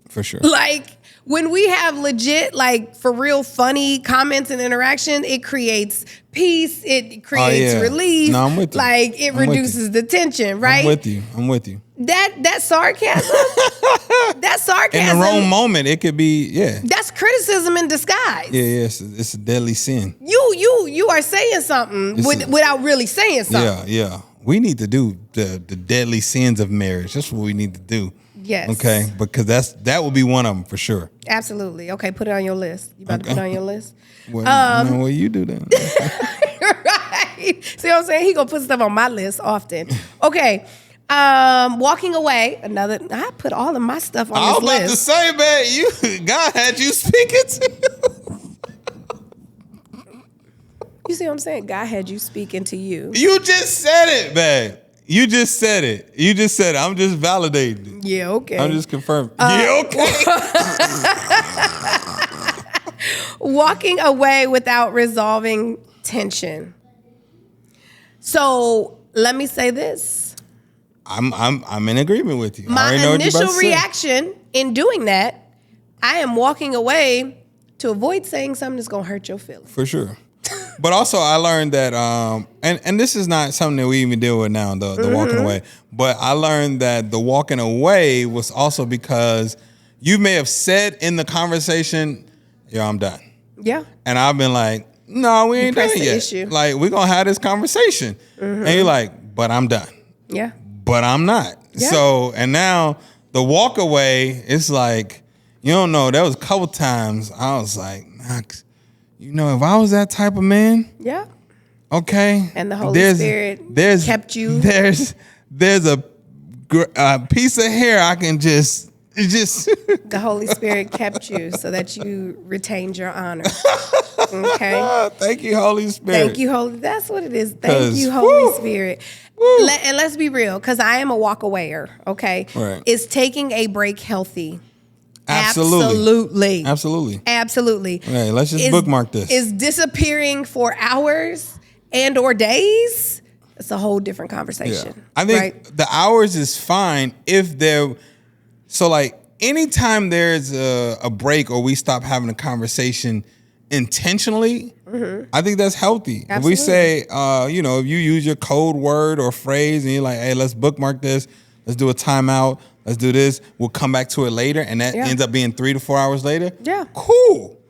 [SPEAKER 1] For sure.
[SPEAKER 2] Like, when we have legit, like, for real funny comments and interaction, it creates peace. It creates relief.
[SPEAKER 1] No, I'm with you.
[SPEAKER 2] Like, it reduces the tension, right?
[SPEAKER 1] I'm with you.
[SPEAKER 2] That sarcasm,
[SPEAKER 1] In the wrong moment, it could be,
[SPEAKER 2] that's criticism in disguise.
[SPEAKER 1] Yeah, it's a deadly sin.
[SPEAKER 2] You are saying something without really saying something.
[SPEAKER 1] Yeah. We need to do the deadly sins of marriage. That's what we need to do.
[SPEAKER 2] Yes.
[SPEAKER 1] Okay, because that would be one of them for sure.
[SPEAKER 2] Absolutely. Okay, put it on your list. You about to put it on your list?
[SPEAKER 1] Well, you do that.
[SPEAKER 2] Right. See what I'm saying? He gonna put stuff on my list often. Okay. Walking away. I put all of my stuff on this list.
[SPEAKER 1] I was about to say, man, God had you speaking to you.
[SPEAKER 2] You see what I'm saying? God had you speaking to you.
[SPEAKER 1] You just said it, man. You just said it. I'm just validating it.
[SPEAKER 2] Yeah, okay.
[SPEAKER 1] I'm just confirming. Yeah, okay.
[SPEAKER 2] Walking away without resolving tension. So let me say this.
[SPEAKER 1] I'm in agreement with you.
[SPEAKER 2] My initial reaction in doing that, I am walking away to avoid saying something that's gonna hurt your feelings.
[SPEAKER 1] For sure. But also, I learned that, and this is not something that we even deal with now, the walking away. But I learned that the walking away was also because you may have said in the conversation, "Yo, I'm done."
[SPEAKER 2] Yeah.
[SPEAKER 1] And I've been like, "No, we ain't done yet.
[SPEAKER 2] Issue.
[SPEAKER 1] Like, we're gonna have this conversation." And you're like, "But I'm done."
[SPEAKER 2] Yeah.
[SPEAKER 1] But I'm not.
[SPEAKER 2] Yeah.
[SPEAKER 1] So, and now the walk away, it's like, you don't know. There was a couple times I was like, you know, if I was that type of man,
[SPEAKER 2] yeah,
[SPEAKER 1] okay,
[SPEAKER 2] and the Holy Spirit kept you.
[SPEAKER 1] There's a piece of hair I can just.
[SPEAKER 2] The Holy Spirit kept you so that you retained your honor. Okay.
[SPEAKER 1] Thank you, Holy Spirit.
[SPEAKER 2] Thank you, Holy. That's what it is. Thank you, Holy Spirit. And let's be real, because I am a walk-awayer. Okay.
[SPEAKER 1] Right.
[SPEAKER 2] Is taking a break healthy?
[SPEAKER 1] Absolutely.
[SPEAKER 2] Absolutely.
[SPEAKER 1] Let's just bookmark this.
[SPEAKER 2] Is disappearing for hours and or days? It's a whole different conversation.
[SPEAKER 1] Yeah. I think the hours is fine if they're so like anytime there's a break or we stop having a conversation intentionally, I think that's healthy. Absolutely. If we say, if you use your code word or phrase and you're like, hey, let's bookmark this, let's do a timeout. Let's do this. We'll come back to it later. And that ends up being 3 to 4 hours later.
[SPEAKER 2] Yeah.
[SPEAKER 1] Cool.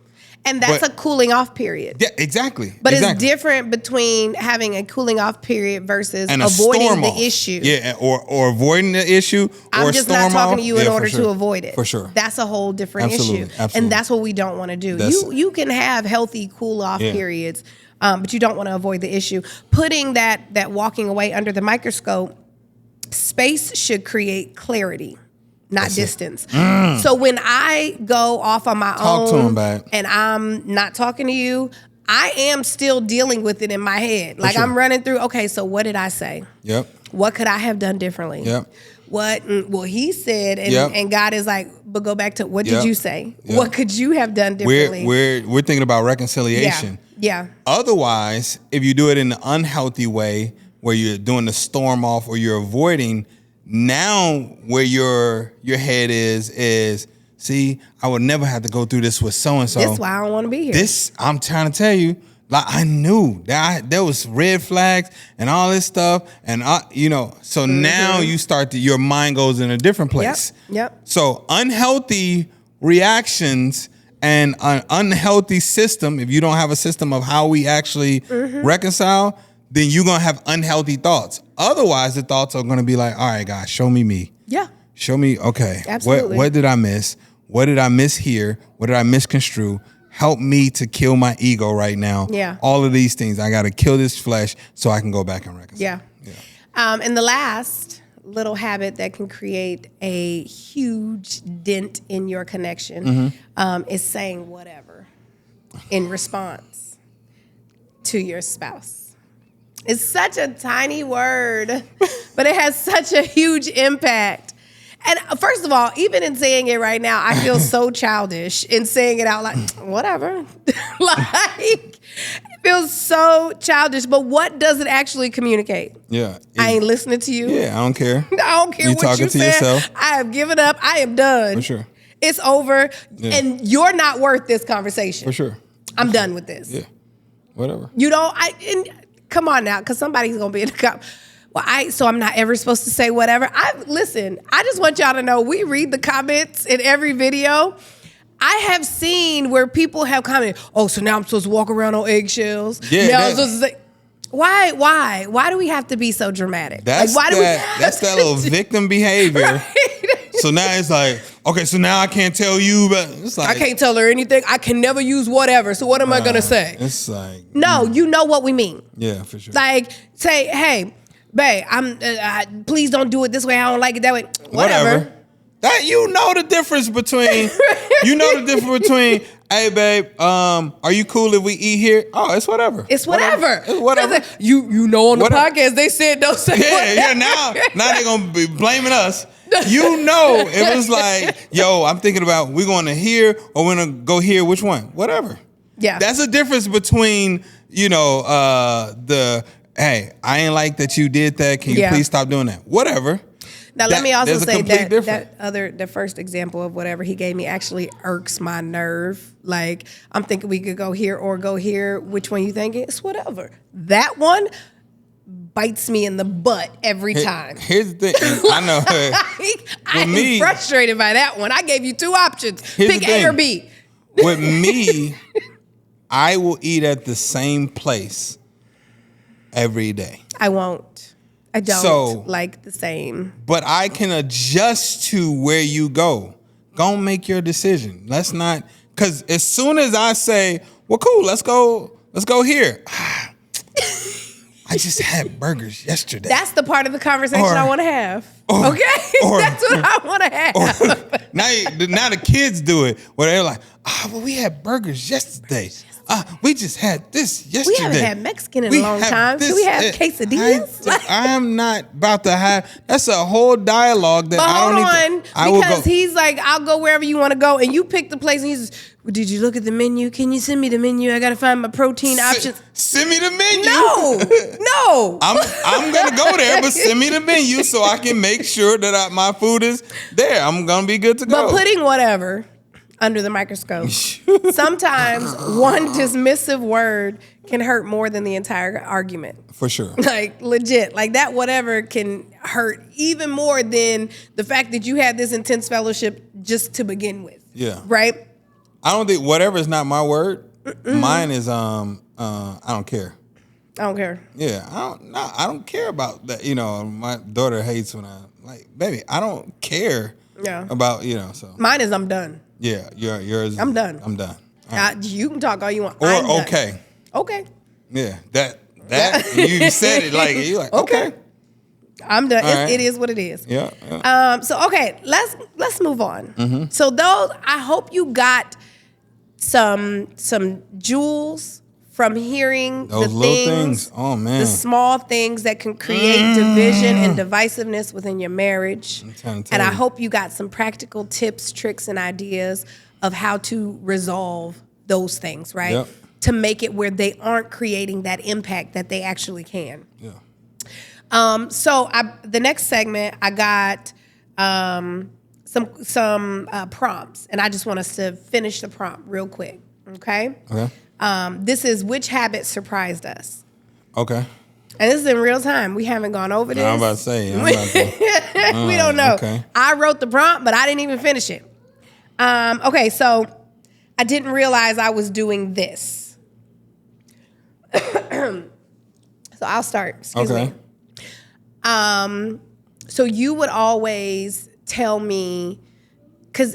[SPEAKER 2] And that's a cooling off period.
[SPEAKER 1] Yeah, exactly.
[SPEAKER 2] But it's different between having a cooling off period versus avoiding the issue.
[SPEAKER 1] Yeah, or avoiding the issue.
[SPEAKER 2] I'm just not talking to you in order to avoid it.
[SPEAKER 1] For sure.
[SPEAKER 2] That's a whole different issue.
[SPEAKER 1] Absolutely.
[SPEAKER 2] And that's what we don't want to do. You can have healthy cool off periods, but you don't want to avoid the issue. Putting that walking away under the microscope, space should create clarity, not distance. So when I go off on my own and I'm not talking to you, I am still dealing with it in my head. Like I'm running through, okay, so what did I say?
[SPEAKER 1] Yep.
[SPEAKER 2] What could I have done differently?
[SPEAKER 1] Yep.
[SPEAKER 2] Well, he said, and God is like, but go back to, what did you say? Yep. What could you have done differently?
[SPEAKER 1] We're thinking about reconciliation.
[SPEAKER 2] Yeah.
[SPEAKER 1] Otherwise, if you do it in an unhealthy way, where you're doing the storm off or you're avoiding, now where your head is, see, I would never have to go through this with so-and-so.
[SPEAKER 2] That's why I don't want to be here.
[SPEAKER 1] This, I'm trying to tell you, like I knew that there was red flags and all this stuff. And, so now you your mind goes in a different place.
[SPEAKER 2] Yep.
[SPEAKER 1] So unhealthy reactions and an unhealthy system, if you don't have a system of how we actually reconcile, then you're going to have unhealthy thoughts. Otherwise, the thoughts are going to be like, all right, God, show me me.
[SPEAKER 2] Yeah.
[SPEAKER 1] Show me, okay.
[SPEAKER 2] Absolutely.
[SPEAKER 1] What did I miss? What did I miss here? What did I misconstrue? Help me to kill my ego right now.
[SPEAKER 2] Yeah.
[SPEAKER 1] All of these things. I got to kill this flesh so I can go back and reconcile.
[SPEAKER 2] Yeah. And the last little habit that can create a huge dent in your connection is saying whatever in response to your spouse. It's such a tiny word, but it has such a huge impact. And first of all, even in saying it right now, I feel so childish in saying it out like, whatever. Like, it feels so childish. But what does it actually communicate?
[SPEAKER 1] Yeah.
[SPEAKER 2] I ain't listening to you.
[SPEAKER 1] Yeah, I don't care.
[SPEAKER 2] I don't care what you
[SPEAKER 1] talking to
[SPEAKER 2] said.
[SPEAKER 1] yourself.
[SPEAKER 2] I have given up. I am done.
[SPEAKER 1] For sure.
[SPEAKER 2] It's over, and you're not worth this conversation.
[SPEAKER 1] For sure.
[SPEAKER 2] I'm done with this.
[SPEAKER 1] Yeah. Whatever.
[SPEAKER 2] You know, come on now, because somebody's gonna be in the comments. Well, so I'm not ever supposed to say whatever. Listen, I just want y'all to know we read the comments in every video. I have seen where people have commented, oh, so now I'm supposed to walk around on eggshells.
[SPEAKER 1] Yeah.
[SPEAKER 2] Now I'm supposed to say, why do we have to be so dramatic?
[SPEAKER 1] That's
[SPEAKER 2] why do
[SPEAKER 1] that's that little victim behavior. Right? So now it's like, okay, so now I can't tell you, but it's like
[SPEAKER 2] I can't tell her anything. I can never use whatever. So what am I gonna say?
[SPEAKER 1] It's like
[SPEAKER 2] no, you know what we mean.
[SPEAKER 1] Yeah, for sure.
[SPEAKER 2] Like say, hey, babe, please don't do it this way. I don't like it that way. Whatever.
[SPEAKER 1] That you know the difference between hey babe, are you cool if we eat here? Oh, it's whatever.
[SPEAKER 2] It's whatever.
[SPEAKER 1] It's whatever.
[SPEAKER 2] You know on the podcast they said don't say whatever.
[SPEAKER 1] Now they're gonna be blaming us. You know, it was like, yo, I'm thinking about we going to here or we're gonna go here. Which one? Whatever.
[SPEAKER 2] Yeah.
[SPEAKER 1] That's the difference between, hey, I ain't like that you did that. Can you please stop doing that? Whatever.
[SPEAKER 2] Now, let me also say the first example of whatever he gave me actually irks my nerve. Like, I'm thinking we could go here or go here. Which one you think? It's whatever. That one bites me in the butt every time.
[SPEAKER 1] Here's the thing. I know.
[SPEAKER 2] I'm frustrated by that one. I gave you two options. Pick A or B.
[SPEAKER 1] With me, I will eat at the same place every day.
[SPEAKER 2] I won't. I don't like the same.
[SPEAKER 1] But I can adjust to where you go. Go make your decision. Let's not, because as soon as I say, well, cool, let's go here. I just had burgers yesterday.
[SPEAKER 2] That's the part of the conversation I want to have. Okay? That's what I want to have.
[SPEAKER 1] Now the kids do it where they're like, well, we had burgers yesterday. We just had this yesterday.
[SPEAKER 2] We haven't had Mexican in a long time. Do we have quesadillas?
[SPEAKER 1] I'm not about to have. That's a whole dialogue that I don't need.
[SPEAKER 2] Because he's like, I'll go wherever you want to go, and you pick the place, and he's, well, did you look at the menu? Can you send me the menu? I gotta find my protein options.
[SPEAKER 1] Send me the menu.
[SPEAKER 2] No.
[SPEAKER 1] I'm gonna go there, but send me the menu so I can make sure that my food is there. I'm gonna be good to go.
[SPEAKER 2] But putting whatever under the microscope. Sometimes one dismissive word can hurt more than the entire argument.
[SPEAKER 1] For sure.
[SPEAKER 2] Like, legit. Like, that whatever can hurt even more than the fact that you had this intense fellowship just to begin with.
[SPEAKER 1] Yeah.
[SPEAKER 2] Right?
[SPEAKER 1] I don't think whatever is not my word. Mine is I don't care.
[SPEAKER 2] I don't care.
[SPEAKER 1] Yeah, I don't care about that. My daughter hates when baby, I don't care about, so.
[SPEAKER 2] Mine is I'm done.
[SPEAKER 1] Yeah, yours.
[SPEAKER 2] I'm done.
[SPEAKER 1] I'm done.
[SPEAKER 2] Right. You can talk all you want.
[SPEAKER 1] Or okay.
[SPEAKER 2] Okay.
[SPEAKER 1] Yeah, that you said it like you're like okay.
[SPEAKER 2] I'm done. It is what it is.
[SPEAKER 1] Yeah.
[SPEAKER 2] So okay, let's move on. Mm-hmm. So I hope you got some jewels from hearing
[SPEAKER 1] those little things. Oh man,
[SPEAKER 2] the small things that can create division and divisiveness within your marriage. And I hope you got some practical tips, tricks, and ideas of how to resolve those things, right?
[SPEAKER 1] Yep.
[SPEAKER 2] To make it where they aren't creating that impact that they actually can.
[SPEAKER 1] Yeah.
[SPEAKER 2] So the next segment, I got some prompts, and I just want us to finish the prompt real quick. Okay. This is which habit surprised us.
[SPEAKER 1] Okay.
[SPEAKER 2] And this is in real time. We haven't gone over this.
[SPEAKER 1] I'm about to say.
[SPEAKER 2] We don't know.
[SPEAKER 1] Okay.
[SPEAKER 2] I wrote the prompt, but I didn't even finish it. Okay, so I didn't realize I was doing this. So I'll start. Excuse me. So you would always tell me, because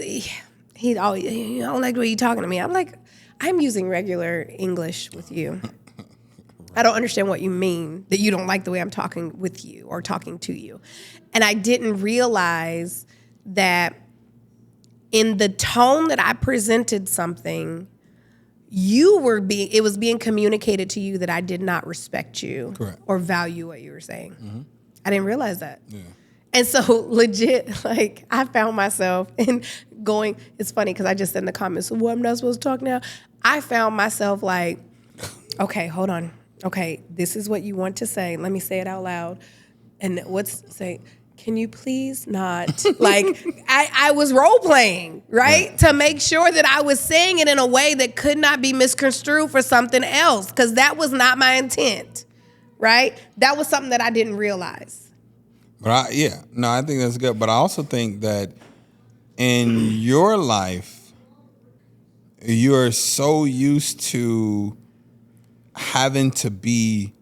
[SPEAKER 2] he'd always, I don't like the way you're talking to me. I'm like, I'm using regular English with you. I don't understand what you mean that you don't like the way I'm talking with you or talking to you. And I didn't realize that in the tone that I presented something, it was being communicated to you that I did not respect you.
[SPEAKER 1] Correct.
[SPEAKER 2] Or value what you were saying.
[SPEAKER 1] Mm-hmm.
[SPEAKER 2] I didn't realize that.
[SPEAKER 1] Yeah.
[SPEAKER 2] And so legit, like, I found myself going, it's funny because I just said in the comments, well, I'm not supposed to talk now. I found myself like, okay, hold on. Okay, this is what you want to say. Let me say it out loud. And can you please not? Like, I was role playing, right? To make sure that I was saying it in a way that could not be misconstrued for something else, because that was not my intent, right? That was something that I didn't realize.
[SPEAKER 1] But I think that's good. But I also think that in your life, you're so used to having to be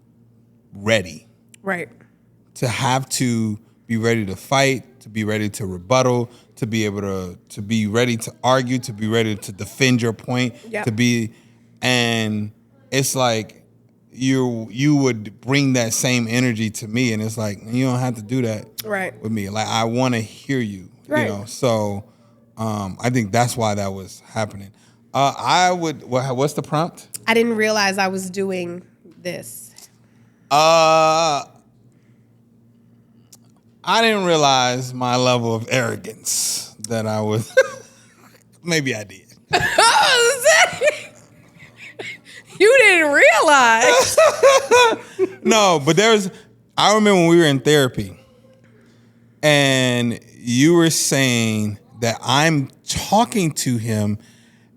[SPEAKER 1] ready.
[SPEAKER 2] Right.
[SPEAKER 1] To have to be ready to fight, to be ready to rebuttal, to be able to be ready to argue, to be ready to defend your point, and it's like you would bring that same energy to me, and it's like, you don't have to do that with me. Like, I want to hear you, you know. So I think that's why that was happening. What's the prompt?
[SPEAKER 2] I didn't realize I was doing this.
[SPEAKER 1] I didn't realize my level of arrogance that I was. Maybe I did.
[SPEAKER 2] You didn't realize.
[SPEAKER 1] No, but I remember when we were in therapy and you were saying that I'm talking to him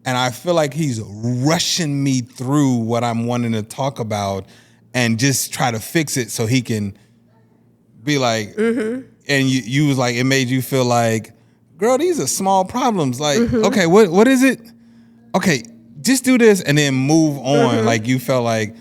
[SPEAKER 1] and I feel like he's rushing me through what I'm wanting to talk about and just try to fix it so he can be like, and you was like, it made you feel like, girl, these are small problems. Like, okay, what is it? Okay, just do this and then move on. Like, you felt like,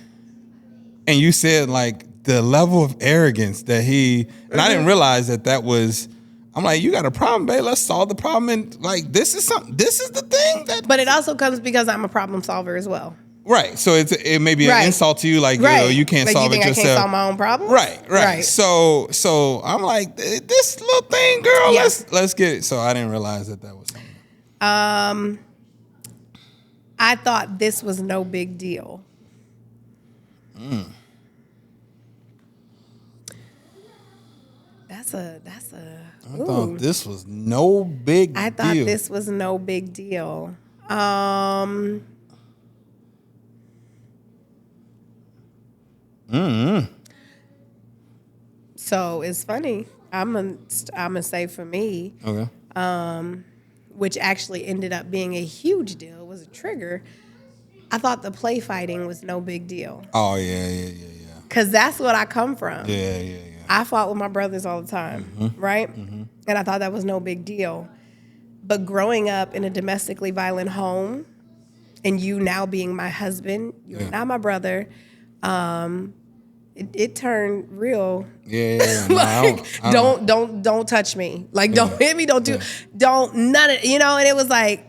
[SPEAKER 1] and you said like the level of arrogance that and I didn't realize that was, I'm like, you got a problem, babe. Let's solve the problem. And like, this is the thing that.
[SPEAKER 2] But it also comes because I'm a problem solver as well.
[SPEAKER 1] Right. So it may be an insult to you, like, you know, you can't solve it yourself. I can't solve my
[SPEAKER 2] own problem.
[SPEAKER 1] Right. So I'm like, this little thing, girl, let's get it. So I didn't realize that was something.
[SPEAKER 2] I thought this was no big deal. That's a.
[SPEAKER 1] I thought this was no big deal.
[SPEAKER 2] I thought this was no big deal. So it's funny. I'm gonna say for me, which actually ended up being a huge deal. It was a trigger. I thought the play fighting was no big deal.
[SPEAKER 1] Oh yeah.
[SPEAKER 2] Because that's what I come from.
[SPEAKER 1] Yeah.
[SPEAKER 2] I fought with my brothers all the time, right? And I thought that was no big deal. But growing up in a domestically violent home, and you now being my husband, you're not my brother. It turned real.
[SPEAKER 1] Yeah.
[SPEAKER 2] Like, don't touch me. Like, don't hit me. Don't none of, you know. And it was like,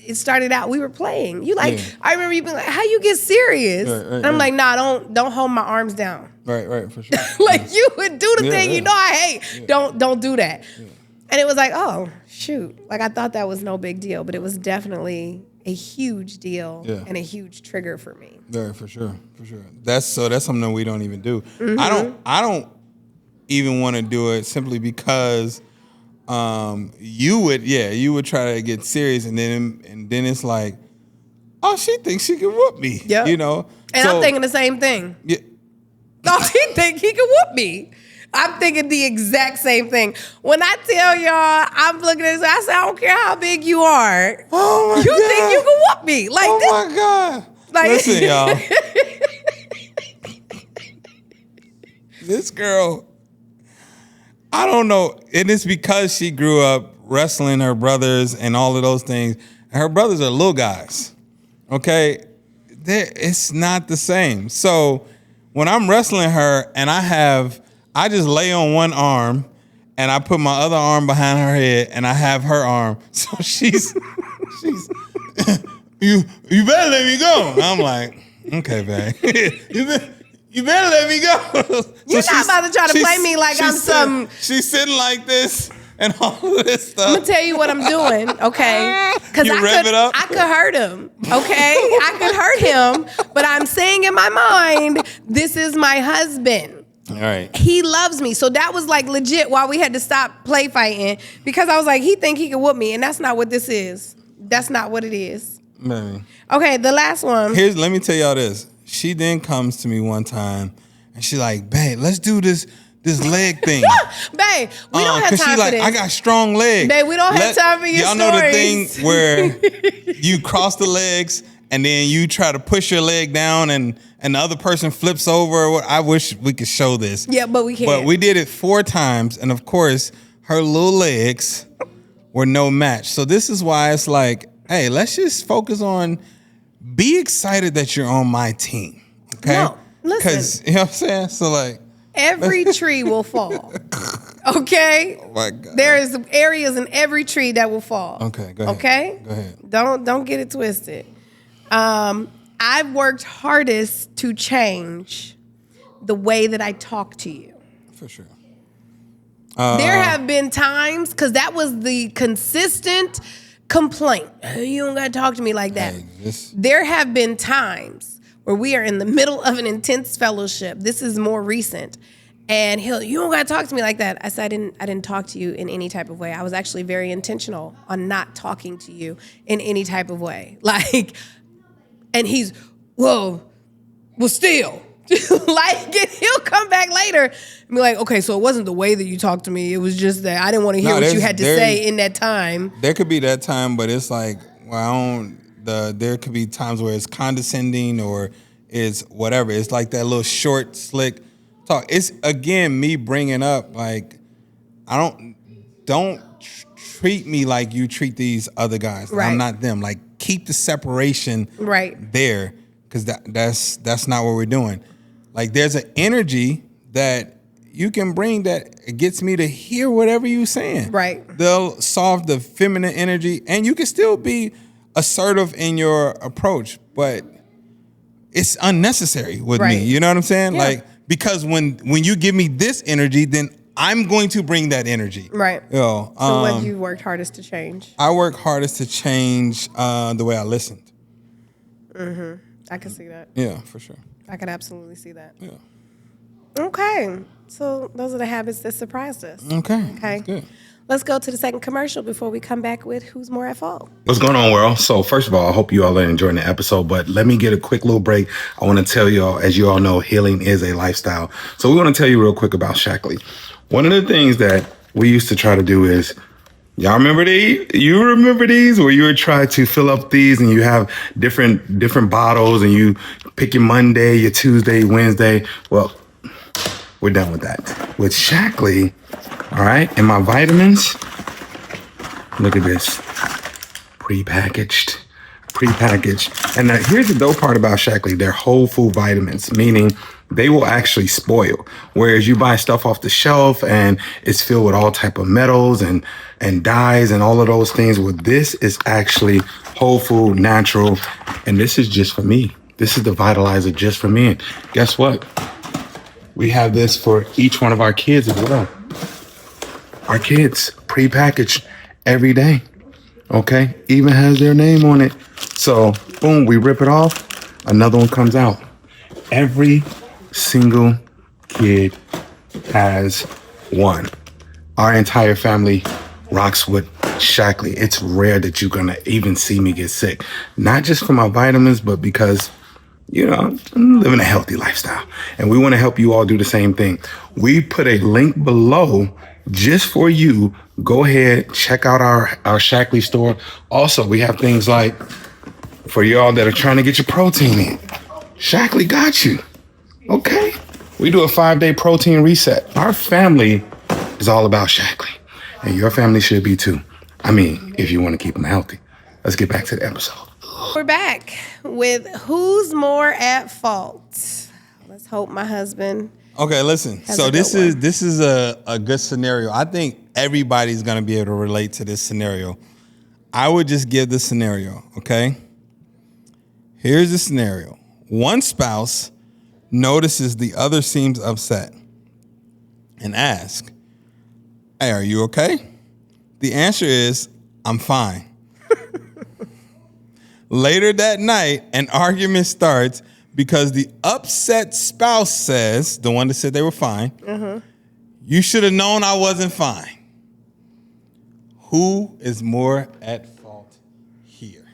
[SPEAKER 2] it started out, we were playing. I remember you being like, how you get serious? And I'm like, nah, don't hold my arms down.
[SPEAKER 1] Right, for sure.
[SPEAKER 2] Like, you would do the thing you know I hate. Don't do that. Yeah. And it was like, oh, shoot. Like, I thought that was no big deal, but it was definitely a huge deal and a huge trigger for me.
[SPEAKER 1] Yeah, for sure. That's something we don't even do. I don't even want to do it simply because you would try to get serious and then it's like, oh, she thinks she can whoop me.
[SPEAKER 2] Yep.
[SPEAKER 1] You know?
[SPEAKER 2] And I'm thinking the same thing.
[SPEAKER 1] Yeah.
[SPEAKER 2] No, he think he can whoop me. I'm thinking the exact same thing. When I tell y'all, I'm looking at this, I say, I don't care how big you are.
[SPEAKER 1] Oh my God.
[SPEAKER 2] You think you can whoop me. Like,
[SPEAKER 1] oh my God. Like, listen, y'all. This girl, I don't know. And it's because she grew up wrestling her brothers and all of those things. And her brothers are little guys. Okay? It's not the same. So when I'm wrestling her and I just lay on one arm and I put my other arm behind her head and I have her arm. So she's you better let me go. I'm like, okay, babe. You better let me go.
[SPEAKER 2] You're not about to try to play me like I'm some.
[SPEAKER 1] She's sitting like this and all of this stuff.
[SPEAKER 2] I'm gonna tell you what I'm doing, okay? Because I could hurt him, okay? I could hurt him, but I'm saying in my mind, this is my husband.
[SPEAKER 1] All right.
[SPEAKER 2] He loves me. So that was like legit why we had to stop play fighting, because I was like, he think he can whoop me, and that's not what this is. That's not what it is.
[SPEAKER 1] Man.
[SPEAKER 2] Okay, the last one.
[SPEAKER 1] Let me tell y'all this. She then comes to me one time and she's like, babe, let's do this this leg thing.
[SPEAKER 2] Babe, we don't have time
[SPEAKER 1] she
[SPEAKER 2] for this.
[SPEAKER 1] I got strong legs.
[SPEAKER 2] Babe, we don't have time for your
[SPEAKER 1] Y'all
[SPEAKER 2] stories.
[SPEAKER 1] know the thing where you cross the legs and then you try to push your leg down and the other person flips over. I wish we could show this.
[SPEAKER 2] Yeah, but we can't.
[SPEAKER 1] But we did it 4 times, and of course, her little legs were no match. So this is why it's like, hey, let's just focus on be excited that you're on my team. Okay?
[SPEAKER 2] No, listen.
[SPEAKER 1] Because, you know what I'm saying? So like
[SPEAKER 2] every tree will fall. Okay?
[SPEAKER 1] Oh my God.
[SPEAKER 2] There's areas in every tree that will fall.
[SPEAKER 1] Okay, go ahead.
[SPEAKER 2] Okay?
[SPEAKER 1] Go ahead.
[SPEAKER 2] Don't get it twisted. I've worked hardest to change the way that I talk to you.
[SPEAKER 1] For sure.
[SPEAKER 2] There have been times, because that was the consistent complaint. You don't got to talk to me like that.
[SPEAKER 1] Hey,
[SPEAKER 2] There have been times where we are in the middle of an intense fellowship. This is more recent. And you don't got to talk to me like that. I said, I didn't talk to you in any type of way. I was actually very intentional on not talking to you in any type of way. Like, and he's, well, still. Like, and he'll come back later and be like, okay, so it wasn't the way that you talked to me. It was just that I didn't want to hear what you had to say in that time.
[SPEAKER 1] There could be that time, but it's like, well, there could be times where it's condescending or it's whatever. It's like that little short, slick talk. It's, again, me bringing up, like, don't treat me like you treat these other guys.
[SPEAKER 2] Right.
[SPEAKER 1] I'm not them. Like, keep the separation there, because that's not what we're doing. Like, there's an energy that you can bring that it gets me to hear whatever you're saying.
[SPEAKER 2] Right.
[SPEAKER 1] They'll solve the feminine energy, and you can still be assertive in your approach, but it's unnecessary with me. You know what I'm saying?
[SPEAKER 2] Yeah.
[SPEAKER 1] Like, because when you give me this energy, then I'm going to bring that energy.
[SPEAKER 2] Right.
[SPEAKER 1] You know,
[SPEAKER 2] So what you worked hardest to change?
[SPEAKER 1] I work hardest to change the way I listened.
[SPEAKER 2] Mm-hmm. I can see that.
[SPEAKER 1] Yeah, for sure.
[SPEAKER 2] I could absolutely see that.
[SPEAKER 1] Yeah.
[SPEAKER 2] Okay. So those are the habits that surprised us.
[SPEAKER 1] Okay.
[SPEAKER 2] Okay.
[SPEAKER 1] That's good.
[SPEAKER 2] Let's go to the second commercial before we come back with Who's More at Fault.
[SPEAKER 3] What's going on, world? So first of all, I hope you all are enjoying the episode, but let me get a quick little break. I want to tell you all, as you all know, healing is a lifestyle. So we want to tell you real quick about Shackley. One of the things that we used to try to do is, y'all remember these? You remember these? Where you would try to fill up these and you have different bottles and you pick your Monday, your Tuesday, Wednesday. Well, we're done with that. With Shackley, all right, and my vitamins, look at this, prepackaged. And here's the dope part about Shackley. They're whole food vitamins, meaning they will actually spoil. Whereas you buy stuff off the shelf and it's filled with all type of metals and dyes and all of those things. Well, this is actually whole food, natural, and this is just for me. This is the vitalizer just for me. And guess what? We have this for each one of our kids as well. Our kids, prepackaged every day. Okay? Even has their name on it. So, boom, we rip it off. Another one comes out. Every single kid has one. Our entire family rocks with Shackley. It's rare that you're going to even see me get sick. Not just for my vitamins, but because, you know, I'm living a healthy lifestyle. And we want to help you all do the same thing. We put a link below just for you. Go ahead, check out our Shackley store. Also, we have things like for y'all that are trying to get your protein in. Shackley got you. Okay? We do a 5-day protein reset. Our family is all about Shackley. And your family should be too. I mean, if you want to keep them healthy. Let's get back to the episode.
[SPEAKER 2] We're back with Who's More at Fault. Let's hope my husband.
[SPEAKER 1] Okay, listen. So this is a good scenario. I think everybody's going to be able to relate to this scenario. I would just give the scenario, okay? Here's the scenario. One spouse notices the other seems upset and asks, "Hey, are you okay?" The answer is, "I'm fine." Later that night, an argument starts because the upset spouse says, the one that said they were fine, "You should have known I wasn't fine." Who is more at fault here?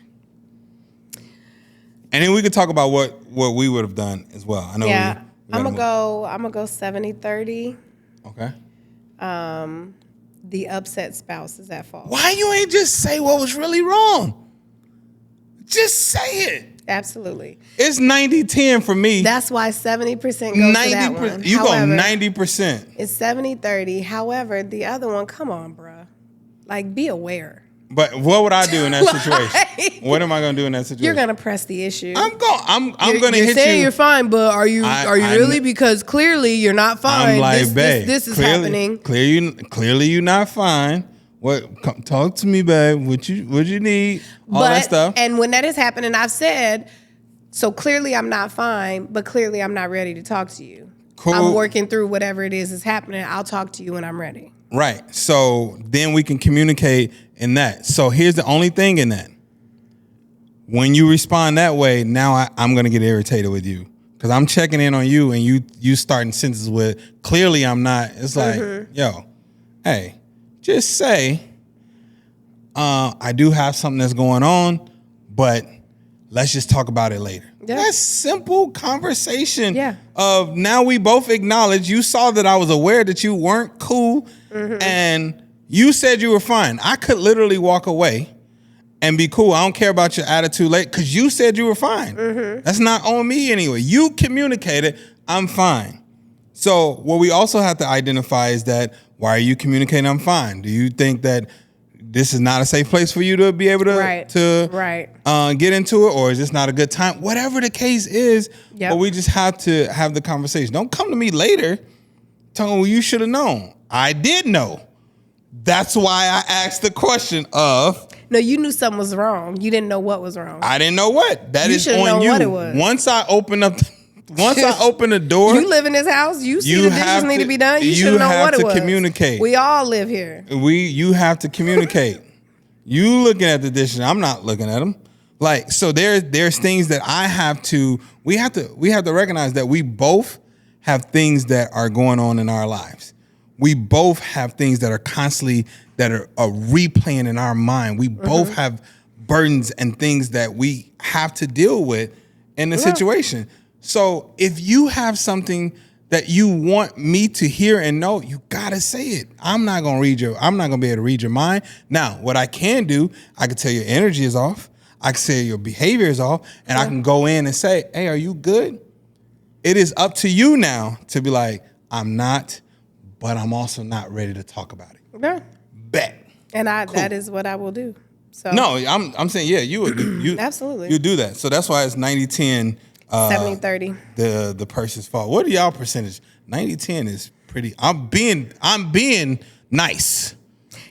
[SPEAKER 1] And then we could talk about what we would have done as well. I know.
[SPEAKER 2] Yeah, I'm gonna go 70-30.
[SPEAKER 1] Okay.
[SPEAKER 2] The upset spouse is at fault.
[SPEAKER 1] Why you ain't just say what was really wrong? Just say it.
[SPEAKER 2] Absolutely.
[SPEAKER 1] It's 90-10 for me.
[SPEAKER 2] That's why 70% goes to that one.
[SPEAKER 1] You
[SPEAKER 2] However,
[SPEAKER 1] go 90%.
[SPEAKER 2] It's 70-30. However, the other one, come on, bruh. Like, be aware.
[SPEAKER 1] But what would I do in that situation? What am I going to do in that situation?
[SPEAKER 2] You're going to press the issue.
[SPEAKER 1] I'm going to hit you.
[SPEAKER 2] You're saying you're fine, but are you really? Because clearly you're not fine.
[SPEAKER 1] I'm like, babe,
[SPEAKER 2] this is happening.
[SPEAKER 1] Clearly you're not fine. What? Come, talk to me, babe. What you need? All that stuff.
[SPEAKER 2] And when that is happening, I've said, so clearly I'm not fine, but clearly I'm not ready to talk to you.
[SPEAKER 1] Cool.
[SPEAKER 2] I'm working through whatever it is happening. I'll talk to you when I'm ready.
[SPEAKER 1] Right. So then we can communicate in that. So here's the only thing in that. When you respond that way, now I'm going to get irritated with you because I'm checking in on you and you starting sentences with clearly I'm not. It's like, yo, hey, just say, I do have something that's going on, but let's just talk about it later. Yeah. That's simple conversation.
[SPEAKER 2] Yeah.
[SPEAKER 1] Of now we both acknowledge you saw that I was aware that you weren't cool and you said you were fine. I could literally walk away and be cool. I don't care about your attitude late because you said you were fine. That's not on me anyway. You communicated, I'm fine. So what we also have to identify is that why are you communicating I'm fine? Do you think that this is not a safe place for you to be able to get into it, or is this not a good time? Whatever the case is, but we just have to have the conversation. Don't come to me later telling me, well, you should have known. I did know. That's why I asked the question of...
[SPEAKER 2] No, you knew something was wrong. You didn't know what was wrong.
[SPEAKER 1] I didn't know what. That is on you.
[SPEAKER 2] What it was.
[SPEAKER 1] Once I open the door...
[SPEAKER 2] You live in this house. You see the dishes need to be done. You should know what it was.
[SPEAKER 1] You have to communicate.
[SPEAKER 2] We all live here.
[SPEAKER 1] You have to communicate. You looking at the dishes. I'm not looking at them. Like, so there's things that we have to recognize that we both have things that are going on in our lives. We both have things that are constantly that are replaying in our mind. We both have burdens and things that we have to deal with in the situation. So if you have something that you want me to hear and know, you gotta say it. I'm not gonna be able to read your mind. Now, what I can do, I can tell your energy is off. I can say your behavior is off, and I can go in and say, hey, are you good? It is up to you now to be like, I'm not, but I'm also not ready to talk about it.
[SPEAKER 2] Okay.
[SPEAKER 1] Bet.
[SPEAKER 2] And that is what I will do. So
[SPEAKER 1] no, I'm saying, yeah, you would do.
[SPEAKER 2] Absolutely.
[SPEAKER 1] You do that. So that's why it's 90-10.
[SPEAKER 2] 70-30.
[SPEAKER 1] The person's fault. What are y'all percentage? 90-10 is pretty. I'm being nice.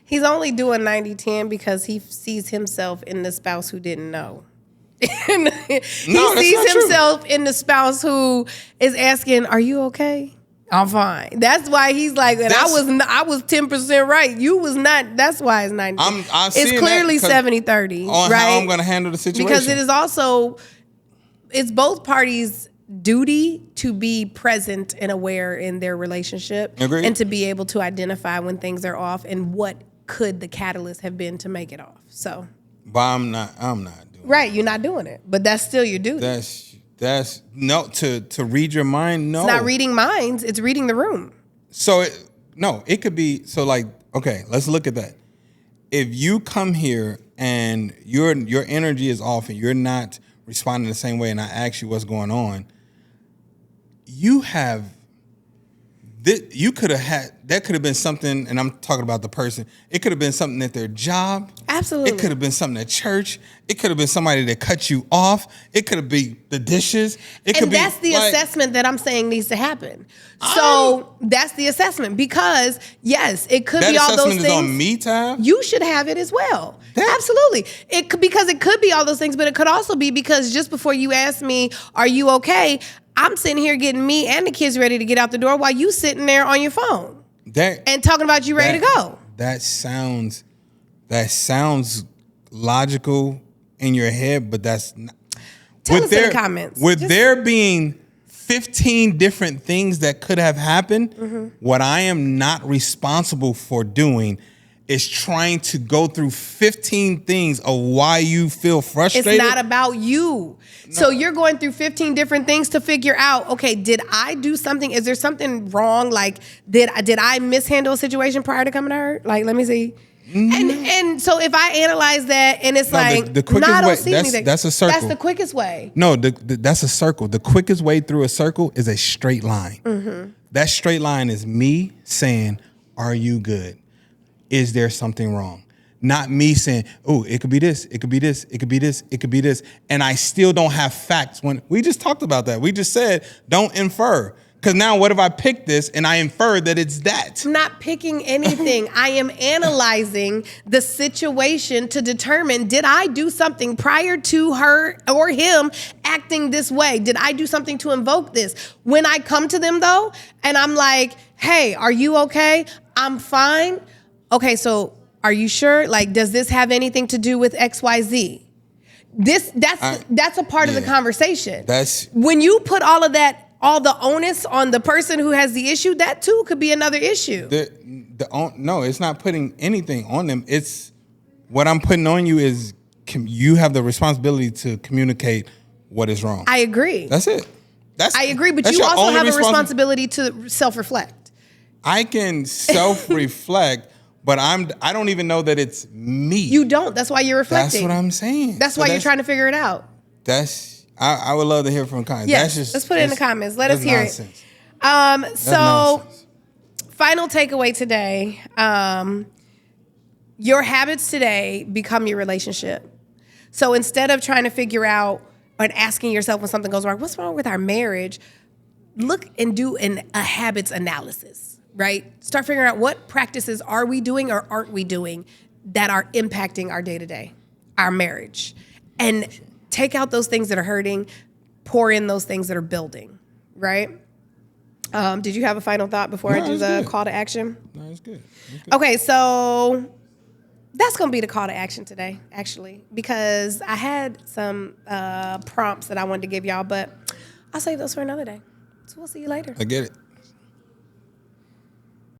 [SPEAKER 2] He's only doing 90-10 because he sees himself in the spouse who didn't know. He sees himself in the spouse who is asking, "Are you okay?" I'm fine. That's why he's like, and I was 10% right. You was not. That's why it's 90. It's clearly 70-30,
[SPEAKER 1] on
[SPEAKER 2] right?
[SPEAKER 1] how I'm going to handle the situation.
[SPEAKER 2] Because it is also, it's both parties' duty to be present and aware in their relationship.
[SPEAKER 1] Agreed.
[SPEAKER 2] And to be able to identify when things are off and what could the catalyst have been to make it off. So,
[SPEAKER 1] but I'm not doing
[SPEAKER 2] right, you're not doing it, but that's still your duty.
[SPEAKER 1] That's no to read your mind. No,
[SPEAKER 2] it's not reading minds. It's reading the room.
[SPEAKER 1] So it could be so like, okay, let's look at that. If you come here and your energy is off and you're not responding the same way, and I ask you what's going on, that could have been something, and I'm talking about the person. It could have been something at their job.
[SPEAKER 2] Absolutely.
[SPEAKER 1] It could have been something at church. It could have been somebody that cut you off. It could have been the dishes.
[SPEAKER 2] That's the assessment that I'm saying needs to happen. So that's the assessment, because yes, it could be all those things.
[SPEAKER 1] That assessment is on me to have?
[SPEAKER 2] You should have it as well. Absolutely. Because it could be all those things, but it could also be because just before you asked me, "Are you okay?" I'm sitting here getting me and the kids ready to get out the door while you sitting there on your phone and talking about you ready to go.
[SPEAKER 1] That sounds logical in your head, but that's not.
[SPEAKER 2] Tell us in the comments.
[SPEAKER 1] There being 15 different things that could have happened, what I am not responsible for doing is trying to go through 15 things of why you feel frustrated.
[SPEAKER 2] It's not about you. No. So you're going through 15 different things to figure out, okay, did I do something? Is there something wrong? Like, did I mishandle a situation prior to coming to her? Like, let me see. And so if I analyze that and it's
[SPEAKER 1] the quickest way, that's a circle.
[SPEAKER 2] That's the quickest way.
[SPEAKER 1] No, that's a circle. The quickest way through a circle is a straight line. Mm-hmm. That straight line is me saying, are you good? Is there something wrong? Not me saying, oh, it could be this, it could be this, it could be this, it could be this. And I still don't have facts. When we just talked about that. We just said, don't infer. Because now what if I pick this and I infer that it's that?
[SPEAKER 2] I'm not picking anything. I am analyzing the situation to determine, did I do something prior to her or him acting this way? Did I do something to invoke this? When I come to them though, and I'm like, hey, are you okay? I'm fine. Okay, so are you sure? Like, does this have anything to do with XYZ? That's a part of the conversation.
[SPEAKER 1] That's
[SPEAKER 2] when you put all of that, all the onus on the person who has the issue, that too could be another issue.
[SPEAKER 1] No, it's not putting anything on them. It's what I'm putting on you is you have the responsibility to communicate what is wrong.
[SPEAKER 2] I agree.
[SPEAKER 1] That's it.
[SPEAKER 2] I agree, but you also have a responsibility to self-reflect.
[SPEAKER 1] I can self-reflect. But I don't even know that it's me.
[SPEAKER 2] You don't. That's why you're reflecting.
[SPEAKER 1] That's what I'm saying.
[SPEAKER 2] That's why you're trying to figure it out.
[SPEAKER 1] I would love to hear from comments.
[SPEAKER 2] Yes, let's put it in the comments. Let us hear
[SPEAKER 1] nonsense.
[SPEAKER 2] it. So, final takeaway today. Your habits today become your relationship. So instead of trying to figure out and asking yourself when something goes wrong, what's wrong with our marriage? Look and do a habits analysis. Right? Start figuring out what practices are we doing or aren't we doing that are impacting our day-to-day, our marriage. And take out those things that are hurting, pour in those things that are building, right? Did you have a final thought before I do the call to action?
[SPEAKER 1] No, it's good.
[SPEAKER 2] Okay, so that's going to be the call to action today, actually, because I had some prompts that I wanted to give y'all, but I'll save those for another day. So we'll see you later.
[SPEAKER 1] I get it.